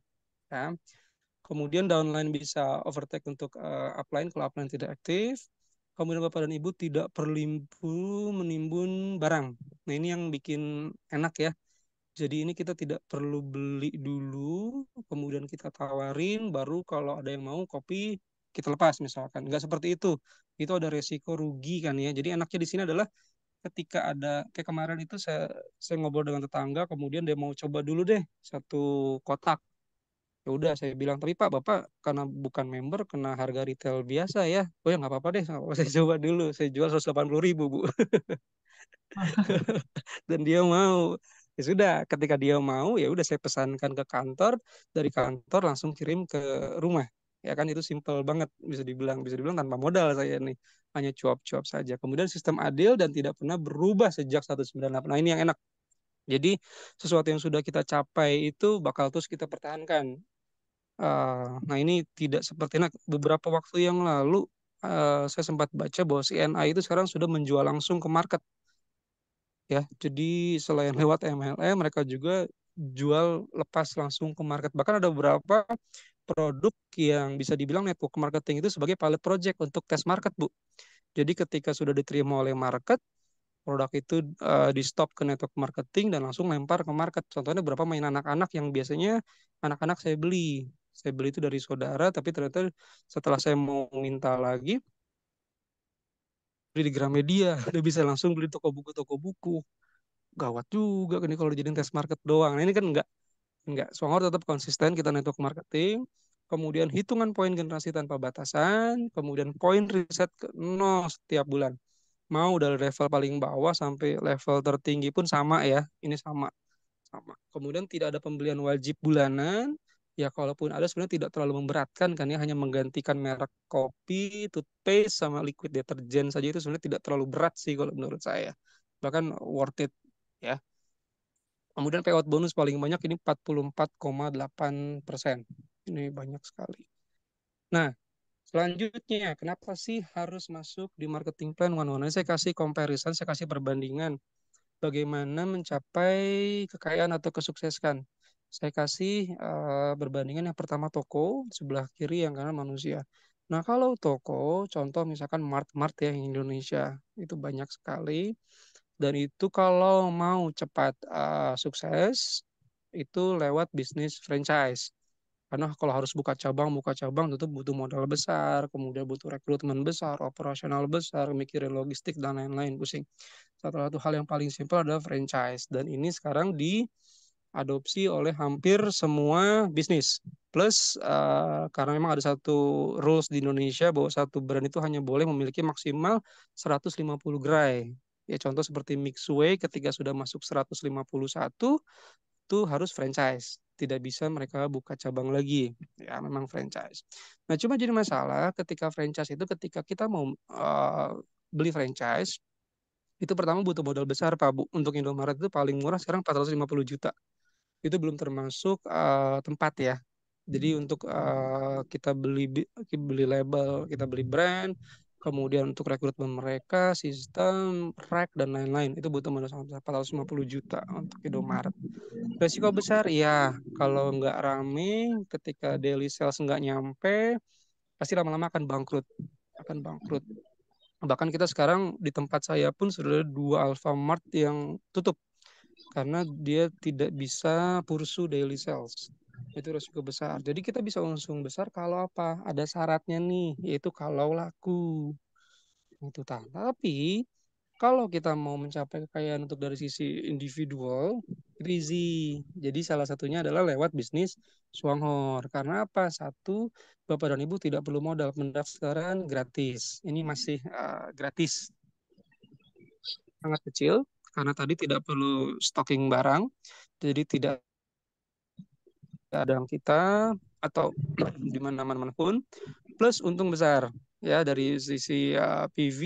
Ya. Kemudian downline bisa overtake untuk upline kalau upline tidak aktif. Kemudian Bapak dan Ibu tidak perlu menimbun barang. Nah ini yang bikin enak ya. Jadi ini kita tidak perlu beli dulu, kemudian kita tawarin, baru kalau ada yang mau kopi kita lepas misalkan. Nggak seperti itu. Itu ada resiko rugi kan ya. Jadi enaknya di sini adalah ketika ada kayak kemarin itu saya ngobrol dengan tetangga, kemudian dia mau coba dulu deh satu kotak. Ya udah saya bilang, tapi Pak, Bapak karena bukan member kena harga retail biasa ya. Oh ya nggak apa-apa deh, nggak apa-apa. Saya coba dulu. Saya jual 180.000 Bu. Dan dia mau. Ya sudah, ketika dia mau ya udah saya pesankan ke kantor, dari kantor langsung kirim ke rumah. Ya kan itu simple banget bisa dibilang tanpa modal saya nih. Hanya cuap-cuap saja. Kemudian sistem adil dan tidak pernah berubah sejak 198. Nah, ini yang enak. Jadi sesuatu yang sudah kita capai itu bakal terus kita pertahankan. Nah ini tidak seperti beberapa waktu yang lalu saya sempat baca bahwa CNI itu sekarang sudah menjual langsung ke market ya. Jadi selain lewat MLM mereka juga jual lepas langsung ke market. Bahkan ada beberapa produk yang bisa dibilang network marketing itu sebagai pilot project untuk tes market, Bu. Jadi ketika sudah diterima oleh market, produk itu di stop ke network marketing dan langsung lempar ke market. Contohnya berapa main anak-anak yang biasanya anak-anak saya beli. Saya beli itu dari saudara, tapi ternyata setelah saya mau minta lagi, beli di Gramedia, udah bisa langsung beli toko buku. Gawat juga kan ini kalau dijadiin tes market doang. Nah, ini kan enggak. Swangor tetap konsisten kita network marketing, kemudian hitungan poin generasi tanpa batasan, kemudian poin riset ke nol setiap bulan. Mau dari level paling bawah sampai level tertinggi pun sama ya. Ini sama. Kemudian tidak ada pembelian wajib bulanan. Ya kalaupun ada sebenarnya tidak terlalu memberatkan kan ya, hanya menggantikan merek kopi, toothpaste sama liquid deterjen saja itu sebenarnya tidak terlalu berat sih kalau menurut saya. Bahkan worth it ya. Kemudian payout bonus paling banyak ini 44,8%. Ini banyak sekali. Nah, selanjutnya, kenapa sih harus masuk di marketing plan one-on-one? Saya kasih comparison, saya kasih perbandingan bagaimana mencapai kekayaan atau kesuksesan. Saya kasih perbandingan yang pertama toko, sebelah kiri yang kanan manusia. Nah, kalau toko, contoh misalkan Mart-Mart ya yang Indonesia, itu banyak sekali. Dan itu kalau mau cepat sukses, itu lewat bisnis franchise. Karena kalau harus buka cabang tentu butuh modal besar, kemudian butuh rekrutmen besar, operasional besar, mikirin logistik dan lain-lain, pusing. Salah satu hal yang paling simpel adalah franchise. Dan ini sekarang diadopsi oleh hampir semua bisnis. Plus, karena memang ada satu rules di Indonesia bahwa satu brand itu hanya boleh memiliki maksimal 150 gerai. Ya contoh seperti Mixway ketika sudah masuk 151, itu harus franchise. Tidak bisa mereka buka cabang lagi. Ya, memang franchise. Nah, cuma jadi masalah ketika franchise itu ketika kita mau beli franchise, itu pertama butuh modal besar, Pak Bu. Untuk Indomaret itu paling murah sekarang 450 juta. Itu belum termasuk tempat ya. Jadi untuk kita beli label, kita beli brand, kemudian untuk rekrutmen mereka, sistem, rack, dan lain-lain. Itu butuh modal sangat besar, 450 juta untuk Indomaret. Resiko besar, ya kalau nggak rame, ketika daily sales nggak nyampe, pasti lama-lama akan bangkrut. Akan bangkrut. Bahkan kita sekarang di tempat saya pun sudah ada 2 Alfamart yang tutup karena dia tidak bisa pursue daily sales. Itu resiko besar. Jadi kita bisa untung besar kalau apa? Ada syaratnya nih, yaitu kalau laku. Itu tapi kalau kita mau mencapai kekayaan untuk dari sisi individual, itu easy. Jadi salah satunya adalah lewat bisnis Swanghor. Karena apa? Satu, Bapak dan Ibu tidak perlu modal. Pendaftaran gratis. Ini masih gratis. Sangat kecil. Karena tadi tidak perlu stocking barang. Jadi tidak ada yang kita atau di mana-mana pun. Plus untung besar. ya dari sisi PV,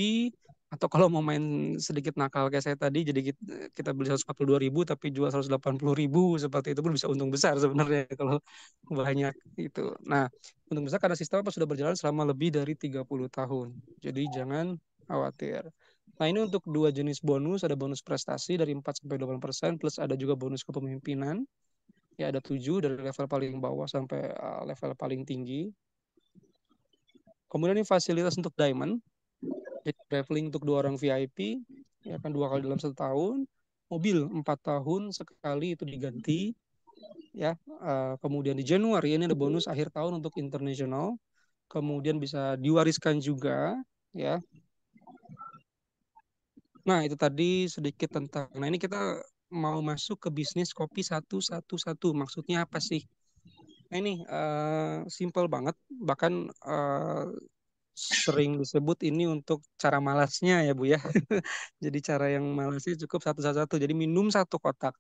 atau kalau mau main sedikit nakal kayak saya tadi, jadi kita beli 142.000 tapi jual 180.000, seperti itu pun bisa untung besar sebenarnya kalau banyak itu. Nah, untung besar karena sistem apa sudah berjalan selama lebih dari 30 tahun. Jadi jangan khawatir. Nah, ini untuk dua jenis bonus, ada bonus prestasi dari 4 sampai 8%, plus ada juga bonus kepemimpinan. Ya, ada 7 dari level paling bawah sampai level paling tinggi. Kemudian ini fasilitas untuk diamond, jadi traveling untuk 2 orang VIP, ya kan 2 kali dalam 1 tahun, mobil 4 tahun sekali itu diganti, ya. Kemudian di Januari ini ada bonus akhir tahun untuk internasional, kemudian bisa diwariskan juga, ya. Nah, itu tadi sedikit tentang. Nah, ini kita mau masuk ke bisnis kopi 111. Maksudnya apa sih? Nah, ini simple banget, bahkan sering disebut ini untuk cara malasnya ya Bu ya. Jadi cara yang malasnya cukup satu. Jadi minum 1 kotak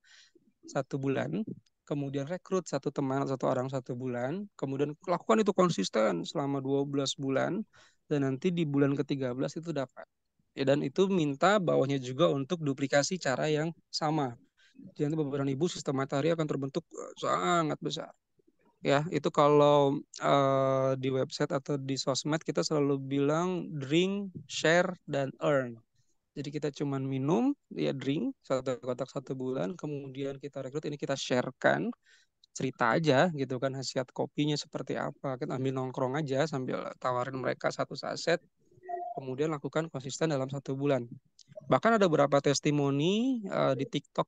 1 bulan, kemudian rekrut 1 teman, 1 orang 1 bulan, kemudian lakukan itu konsisten selama 12 bulan, dan nanti di bulan ke-13 itu dapat. Ya, dan itu minta bawahnya juga untuk duplikasi cara yang sama. Jadi nanti beberapa ibu sistem matahari akan terbentuk sangat besar. Ya, itu kalau di website atau di sosmed kita selalu bilang drink, share, dan earn. Jadi kita cuman minum, ya drink, 1 kotak 1 bulan, kemudian kita rekrut, ini kita sharekan, cerita aja gitu kan, khasiat kopinya seperti apa. Kita ambil nongkrong aja sambil tawarin mereka 1 saset, kemudian lakukan konsisten dalam 1 bulan. Bahkan ada beberapa testimoni di TikTok,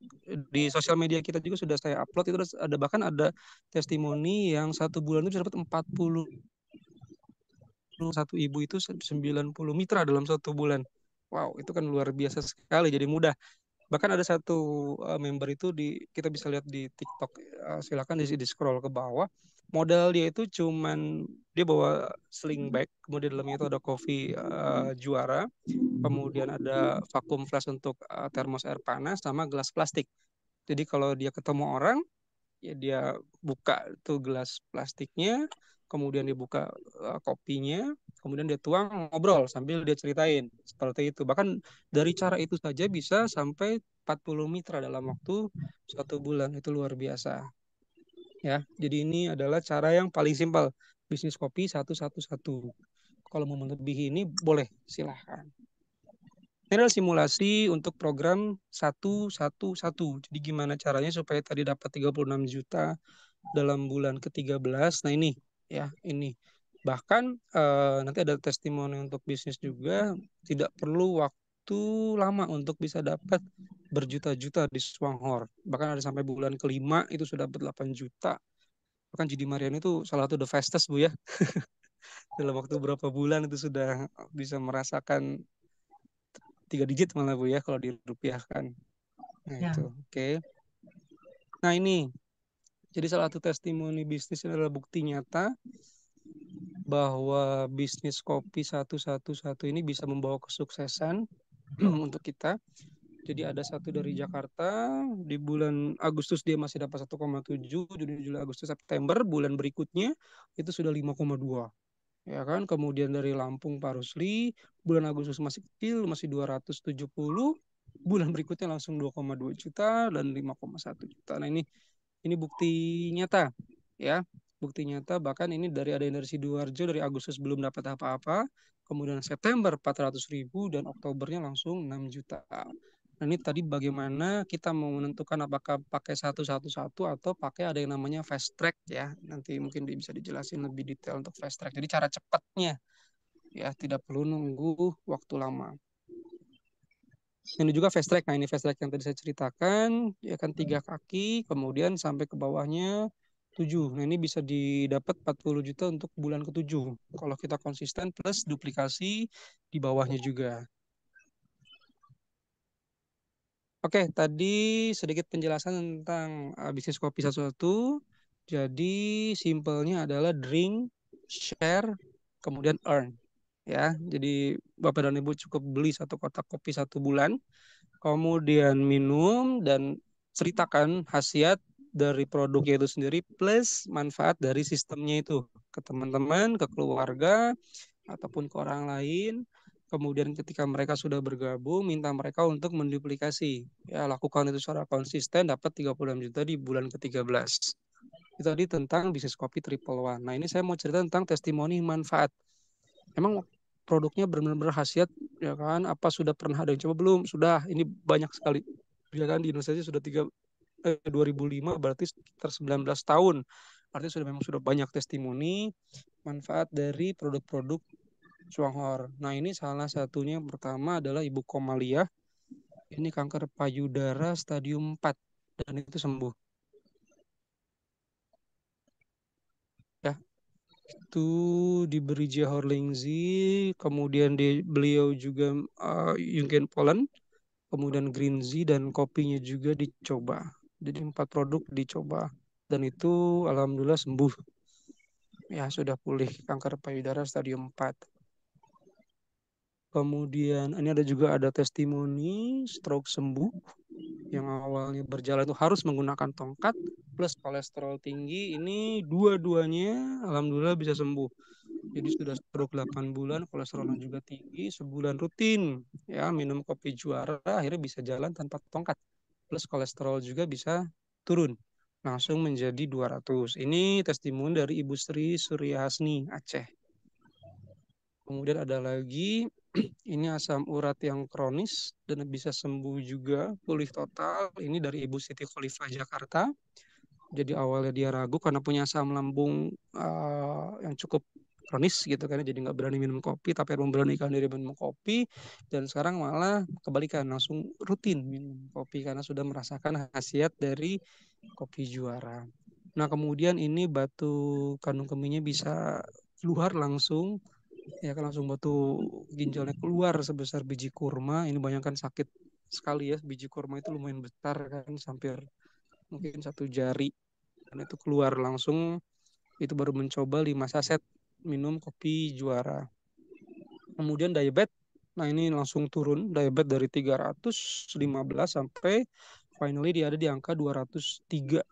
di sosial media kita juga sudah saya upload, itu ada bahkan ada testimoni yang 1 bulan itu dapat 41 ibu itu 90 mitra dalam 1 bulan. Wow, itu kan luar biasa sekali, jadi mudah. Bahkan ada satu member itu kita bisa lihat di TikTok, silakan di scroll ke bawah. Modal dia itu cuman dia bawa sling bag, kemudian dalamnya itu ada kopi juara, kemudian ada vakum flask untuk termos air panas, sama gelas plastik. Jadi kalau dia ketemu orang, ya dia buka tuh gelas plastiknya, kemudian dia buka kopinya, kemudian dia tuang, ngobrol sambil dia ceritain seperti itu. Bahkan dari cara itu saja bisa sampai 40 mitra dalam waktu 1 bulan, itu luar biasa. Ya, jadi ini adalah cara yang paling simpel, bisnis kopi 111. Kalau mau melebihi ini boleh, silahkan. Ini adalah simulasi untuk program 111. Jadi gimana caranya supaya tadi dapat 36 juta dalam bulan ke-13. Nah ini ya, ini. Bahkan nanti ada testimoni untuk bisnis juga, tidak perlu waktu lama untuk bisa dapat berjuta-juta di Swanghor. Bahkan ada sampai bulan ke-5 itu sudah dapat 8 juta. Bahkan Jidi Marian itu salah satu the fastest Bu ya. Dalam waktu berapa bulan itu sudah bisa merasakan 3 digit malah Bu ya kalau dirupiahkan. Nah Ya. itu, oke. Nah ini, jadi salah satu testimoni bisnis adalah bukti nyata bahwa bisnis kopi 111 ini bisa membawa kesuksesan untuk kita. Jadi ada satu dari Jakarta, di bulan Agustus dia masih dapat 1,7, Juni, Juli, Agustus, September, bulan berikutnya itu sudah 5,2. Ya kan, kemudian dari Lampung Pak Rusli, bulan Agustus masih kecil, masih 270, bulan berikutnya langsung 2,2 juta dan 5,1 juta. Nah ini bukti nyata, ya, bukti nyata. Bahkan ini ada yang dari Sidoarjo, dari Agustus belum dapat apa-apa, kemudian September 400.000 dan Oktobernya langsung 6 juta. Nah ini tadi bagaimana kita mau menentukan apakah pakai 111 atau pakai ada yang namanya fast track ya. Nanti mungkin bisa dijelasin lebih detail untuk fast track. Jadi cara cepatnya ya, tidak perlu nunggu waktu lama. Ini juga fast track. Nah ini fast track yang tadi saya ceritakan, ya kan 3 kaki, kemudian sampai ke bawahnya 7. Nah ini bisa didapat 40 juta untuk bulan ke-7. Kalau kita konsisten plus duplikasi di bawahnya juga. Oke, tadi sedikit penjelasan tentang bisnis kopi 111. Jadi simpelnya adalah drink, share, kemudian earn. Ya, jadi Bapak dan Ibu cukup beli 1 kotak kopi 1 bulan, kemudian minum dan ceritakan khasiat dari produknya itu sendiri plus manfaat dari sistemnya itu ke teman-teman, ke keluarga, ataupun ke orang lain. Kemudian ketika mereka sudah bergabung, minta mereka untuk menduplikasi. Ya, lakukan itu secara konsisten, dapat 36 juta di bulan ke-13. Itu tadi tentang bisnis kopi Triple One. Nah, ini saya mau cerita tentang testimoni manfaat. Emang produknya benar-benar khasiat, ya kan? Apa sudah pernah ada yang coba belum? Sudah, ini banyak sekali. Ya kan, di Indonesia sudah 2005, berarti sekitar 19 tahun. Artinya memang sudah banyak testimoni manfaat dari produk-produk Chuanghor. Nah, ini salah satunya yang pertama adalah Ibu Komalia. Ini kanker payudara stadium 4 dan itu sembuh. Ya, itu diberi Johor Lingzi, kemudian beliau juga Jungken Polen, kemudian Green Zee dan kopinya juga dicoba. Jadi 4 produk dicoba dan itu alhamdulillah sembuh. Ya, sudah pulih kanker payudara stadium 4. Kemudian ini ada testimoni stroke sembuh yang awalnya berjalan itu harus menggunakan tongkat plus kolesterol tinggi. Ini dua-duanya alhamdulillah bisa sembuh. Jadi sudah stroke 8 bulan, kolesterolnya juga tinggi, sebulan rutin ya minum kopi Juara, akhirnya bisa jalan tanpa tongkat. Plus kolesterol juga bisa turun. Langsung menjadi 200. Ini testimoni dari Ibu Sri Suryasni Aceh. Kemudian ada lagi, ini asam urat yang kronis dan bisa sembuh juga, pulih total. Ini dari Ibu Siti Khalifah Jakarta. Jadi awalnya dia ragu karena punya asam lambung yang cukup kronis gitu kan, jadi nggak berani minum kopi, tapi memberanikan diri minum kopi, dan sekarang malah kebalikan, langsung rutin minum kopi karena sudah merasakan khasiat dari kopi Juara. Nah, kemudian ini batu kandung kemihnya bisa keluar langsung, ya kan, langsung batu ginjalnya keluar sebesar biji kurma. Ini bayangkan sakit sekali ya, biji kurma itu lumayan besar kan, hampir mungkin 1 jari, dan itu keluar langsung. Itu baru mencoba 5 saset minum kopi Juara. Kemudian diabetes, nah ini langsung turun diabetes dari 315 sampai finally dia ada di angka 203.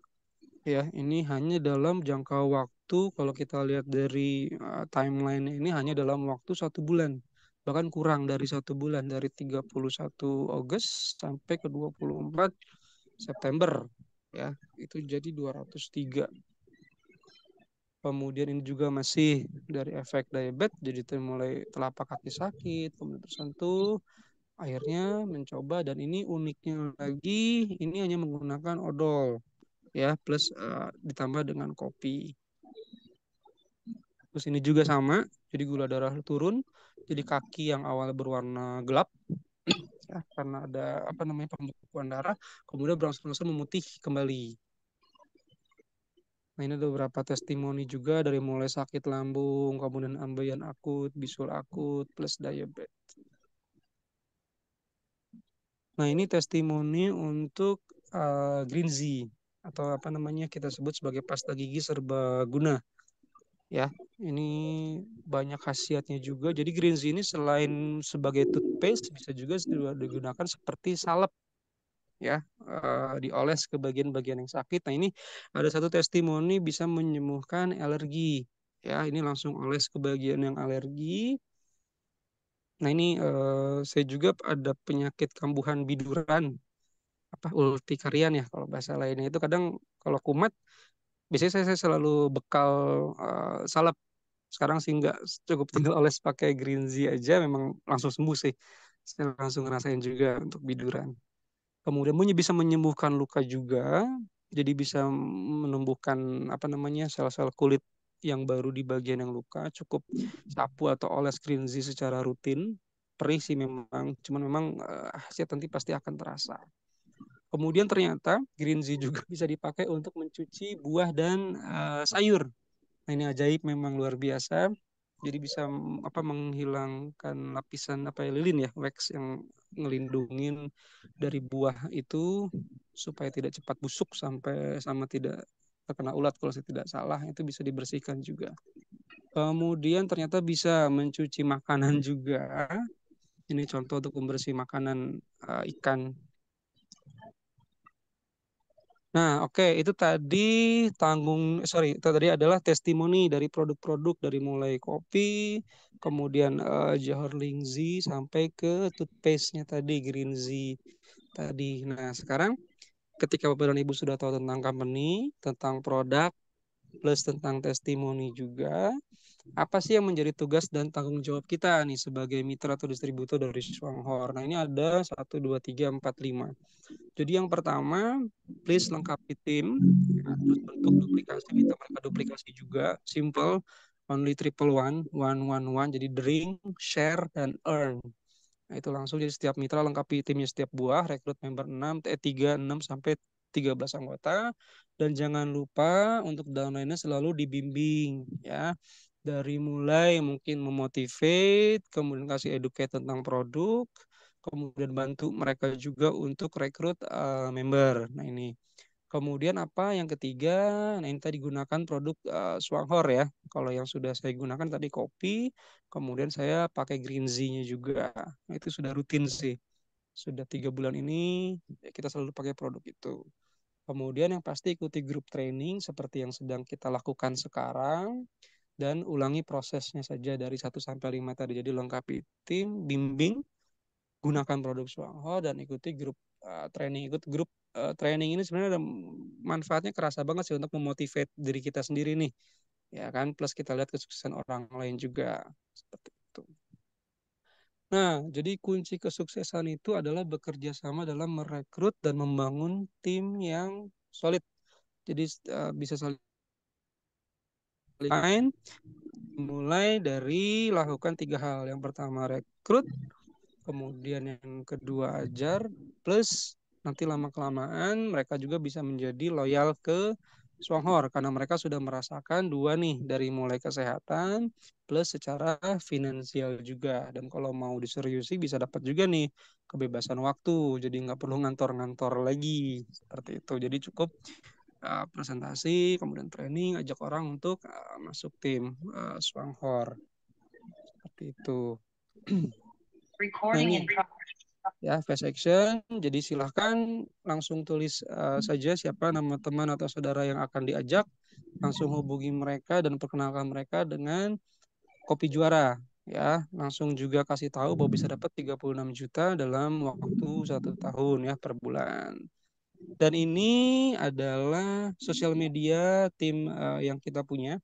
Ya, ini hanya dalam jangka waktu, kalau kita lihat dari timeline ini hanya dalam waktu 1 bulan, bahkan kurang dari 1 bulan, dari 31 Agustus sampai ke 24 September, ya itu jadi 203. Kemudian ini juga masih dari efek diabetes, jadi mulai telapak kaki sakit, kemudian tersentuh, akhirnya mencoba, dan ini uniknya lagi, ini hanya menggunakan odol ya, plus ditambah dengan kopi. Terus ini juga sama, jadi gula darah turun, jadi kaki yang awalnya berwarna gelap ya karena ada pembekuan darah, kemudian berangsur-angsur memutih kembali. Nah, ini ada beberapa testimoni juga dari mulai sakit lambung, kemudian ambeien akut, bisul akut, plus diabetes. Nah, ini testimoni untuk Green Zee, atau kita sebut sebagai pasta gigi serbaguna. Ya, ini banyak khasiatnya juga. Jadi Green Zee ini selain sebagai toothpaste, bisa juga digunakan seperti salep ya, dioles ke bagian-bagian yang sakit. Nah, ini ada satu testimoni bisa menyembuhkan alergi ya, ini langsung oles ke bagian yang alergi. Nah, ini saya juga ada penyakit kambuhan biduran, urtikarian ya kalau bahasa lainnya, itu kadang kalau kumat biasanya saya selalu bekal salep. Sekarang sih nggak, cukup tinggal oles pakai Green Zee aja memang langsung sembuh sih. Saya langsung ngerasain juga untuk biduran. Kemudian bisa menyembuhkan luka juga, jadi bisa menumbuhkan sel-sel kulit yang baru di bagian yang luka. Cukup sapu atau oles Green Zee secara rutin. Perih sih memang, cuman memang hasil nanti pasti akan terasa. Kemudian ternyata Green Zee juga bisa dipakai untuk mencuci buah dan sayur. Nah, ini ajaib memang, luar biasa. Jadi bisa menghilangkan lapisan lilin ya, wax yang ngelindungin dari buah itu supaya tidak cepat busuk sama tidak terkena ulat, kalau saya tidak salah, itu bisa dibersihkan juga. Kemudian ternyata bisa mencuci makanan juga. Ini contoh untuk membersih makanan ikan. Nah, oke, itu itu tadi adalah testimoni dari produk-produk dari mulai kopi, kemudian Johor Lingzi sampai ke toothpaste-nya tadi Green Z tadi. Nah, sekarang ketika Bapak dan Ibu sudah tahu tentang company, tentang produk, plus tentang testimoni juga, apa sih yang menjadi tugas dan tanggung jawab kita nih sebagai mitra atau distributor dari Swanghor? Nah, ini ada 1, 2, 3, 4, 5. Jadi yang pertama, please lengkapi tim, ya, terus bentuk duplikasi, minta mereka duplikasi juga, simple, only triple one, one, jadi drink, share, dan earn. Nah, itu langsung jadi setiap mitra lengkapi timnya setiap buah, rekrut member 3, 6, sampai 13 anggota. Dan jangan lupa untuk downline-nya selalu dibimbing ya. Dari mulai mungkin memotivate, kemudian kasih educate tentang produk, kemudian bantu mereka juga untuk rekrut member. Nah, ini. Kemudian apa yang ketiga, nah ini tadi gunakan produk Swanghor ya. Kalau yang sudah saya gunakan tadi kopi, kemudian saya pakai Green Z-nya juga. Nah, itu sudah rutin sih. Sudah 3 bulan ini ya kita selalu pakai produk itu. Kemudian yang pasti ikuti grup training seperti yang sedang kita lakukan sekarang dan ulangi prosesnya saja dari 1 sampai 5 tadi. Jadi lengkapi tim, bimbing, gunakan produk Swanghor dan ikuti grup training. Ikut grup training ini sebenarnya ada manfaatnya kerasa banget sih untuk memotivate diri kita sendiri nih. Ya kan, plus kita lihat kesuksesan orang lain juga seperti itu. Nah, jadi kunci kesuksesan itu adalah bekerja sama dalam merekrut dan membangun tim yang solid. Jadi bisa saling mulai dari lakukan 3 hal. Yang pertama rekrut, kemudian yang kedua ajar, plus nanti lama-kelamaan mereka juga bisa menjadi loyal ke Swanghor karena mereka sudah merasakan 2 nih, dari mulai kesehatan plus secara finansial juga. Dan kalau mau diseriusi bisa dapat juga nih kebebasan waktu, jadi nggak perlu ngantor-ngantor lagi seperti itu. Jadi cukup presentasi, kemudian training, ajak orang untuk masuk tim Swanghor seperti itu. Nah, ini ya fast action. Jadi silahkan langsung tulis saja siapa nama teman atau saudara yang akan diajak, langsung hubungi mereka dan perkenalkan mereka dengan Kopi Juara ya. Langsung juga kasih tahu bahwa bisa dapat 36 juta dalam waktu 1 tahun ya per bulan. Dan ini adalah sosial media tim yang kita punya.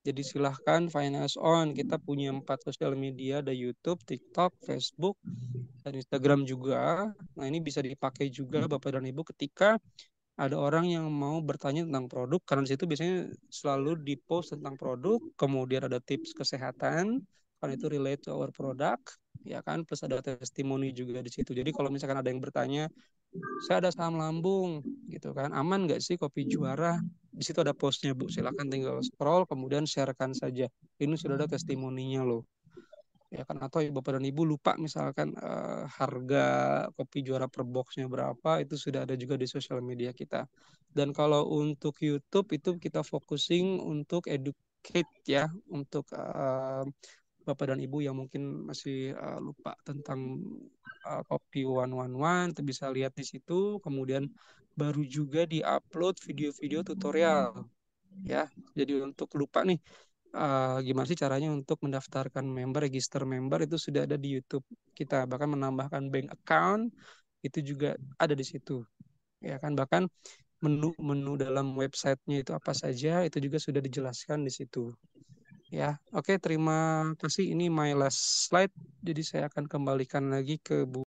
Jadi silahkan find us on. Kita punya 4 sosial media, ada YouTube, TikTok, Facebook, dan Instagram juga. Nah, ini bisa dipakai juga Bapak dan Ibu ketika ada orang yang mau bertanya tentang produk, karena di situ biasanya selalu di-post tentang produk, kemudian ada tips kesehatan, karena itu relate to our product, ya kan, plus ada testimoni juga di situ. Jadi kalau misalkan ada yang bertanya, saya ada asam lambung, gitu kan, aman nggak sih Kopi Juara? Di situ ada postnya Bu, silakan tinggal scroll, kemudian sharekan saja. Ini sudah ada testimoninya loh. Ya kan, atau Bapak dan Ibu lupa misalkan harga Kopi Juara per boxnya berapa, itu sudah ada juga di sosial media kita. Dan kalau untuk YouTube itu kita focusing untuk educate ya, untuk Bapak dan Ibu yang mungkin masih lupa tentang Kopi 111, itu bisa lihat di situ. Kemudian baru juga di-upload video-video tutorial ya. Jadi untuk lupa nih gimana sih caranya untuk mendaftarkan member, register member, itu sudah ada di YouTube kita. Bahkan menambahkan bank account itu juga ada di situ. Ya kan, bahkan menu-menu dalam websitenya itu apa saja itu juga sudah dijelaskan di situ. Ya, oke, terima kasih. Ini my last slide. Jadi saya akan kembalikan lagi ke Bu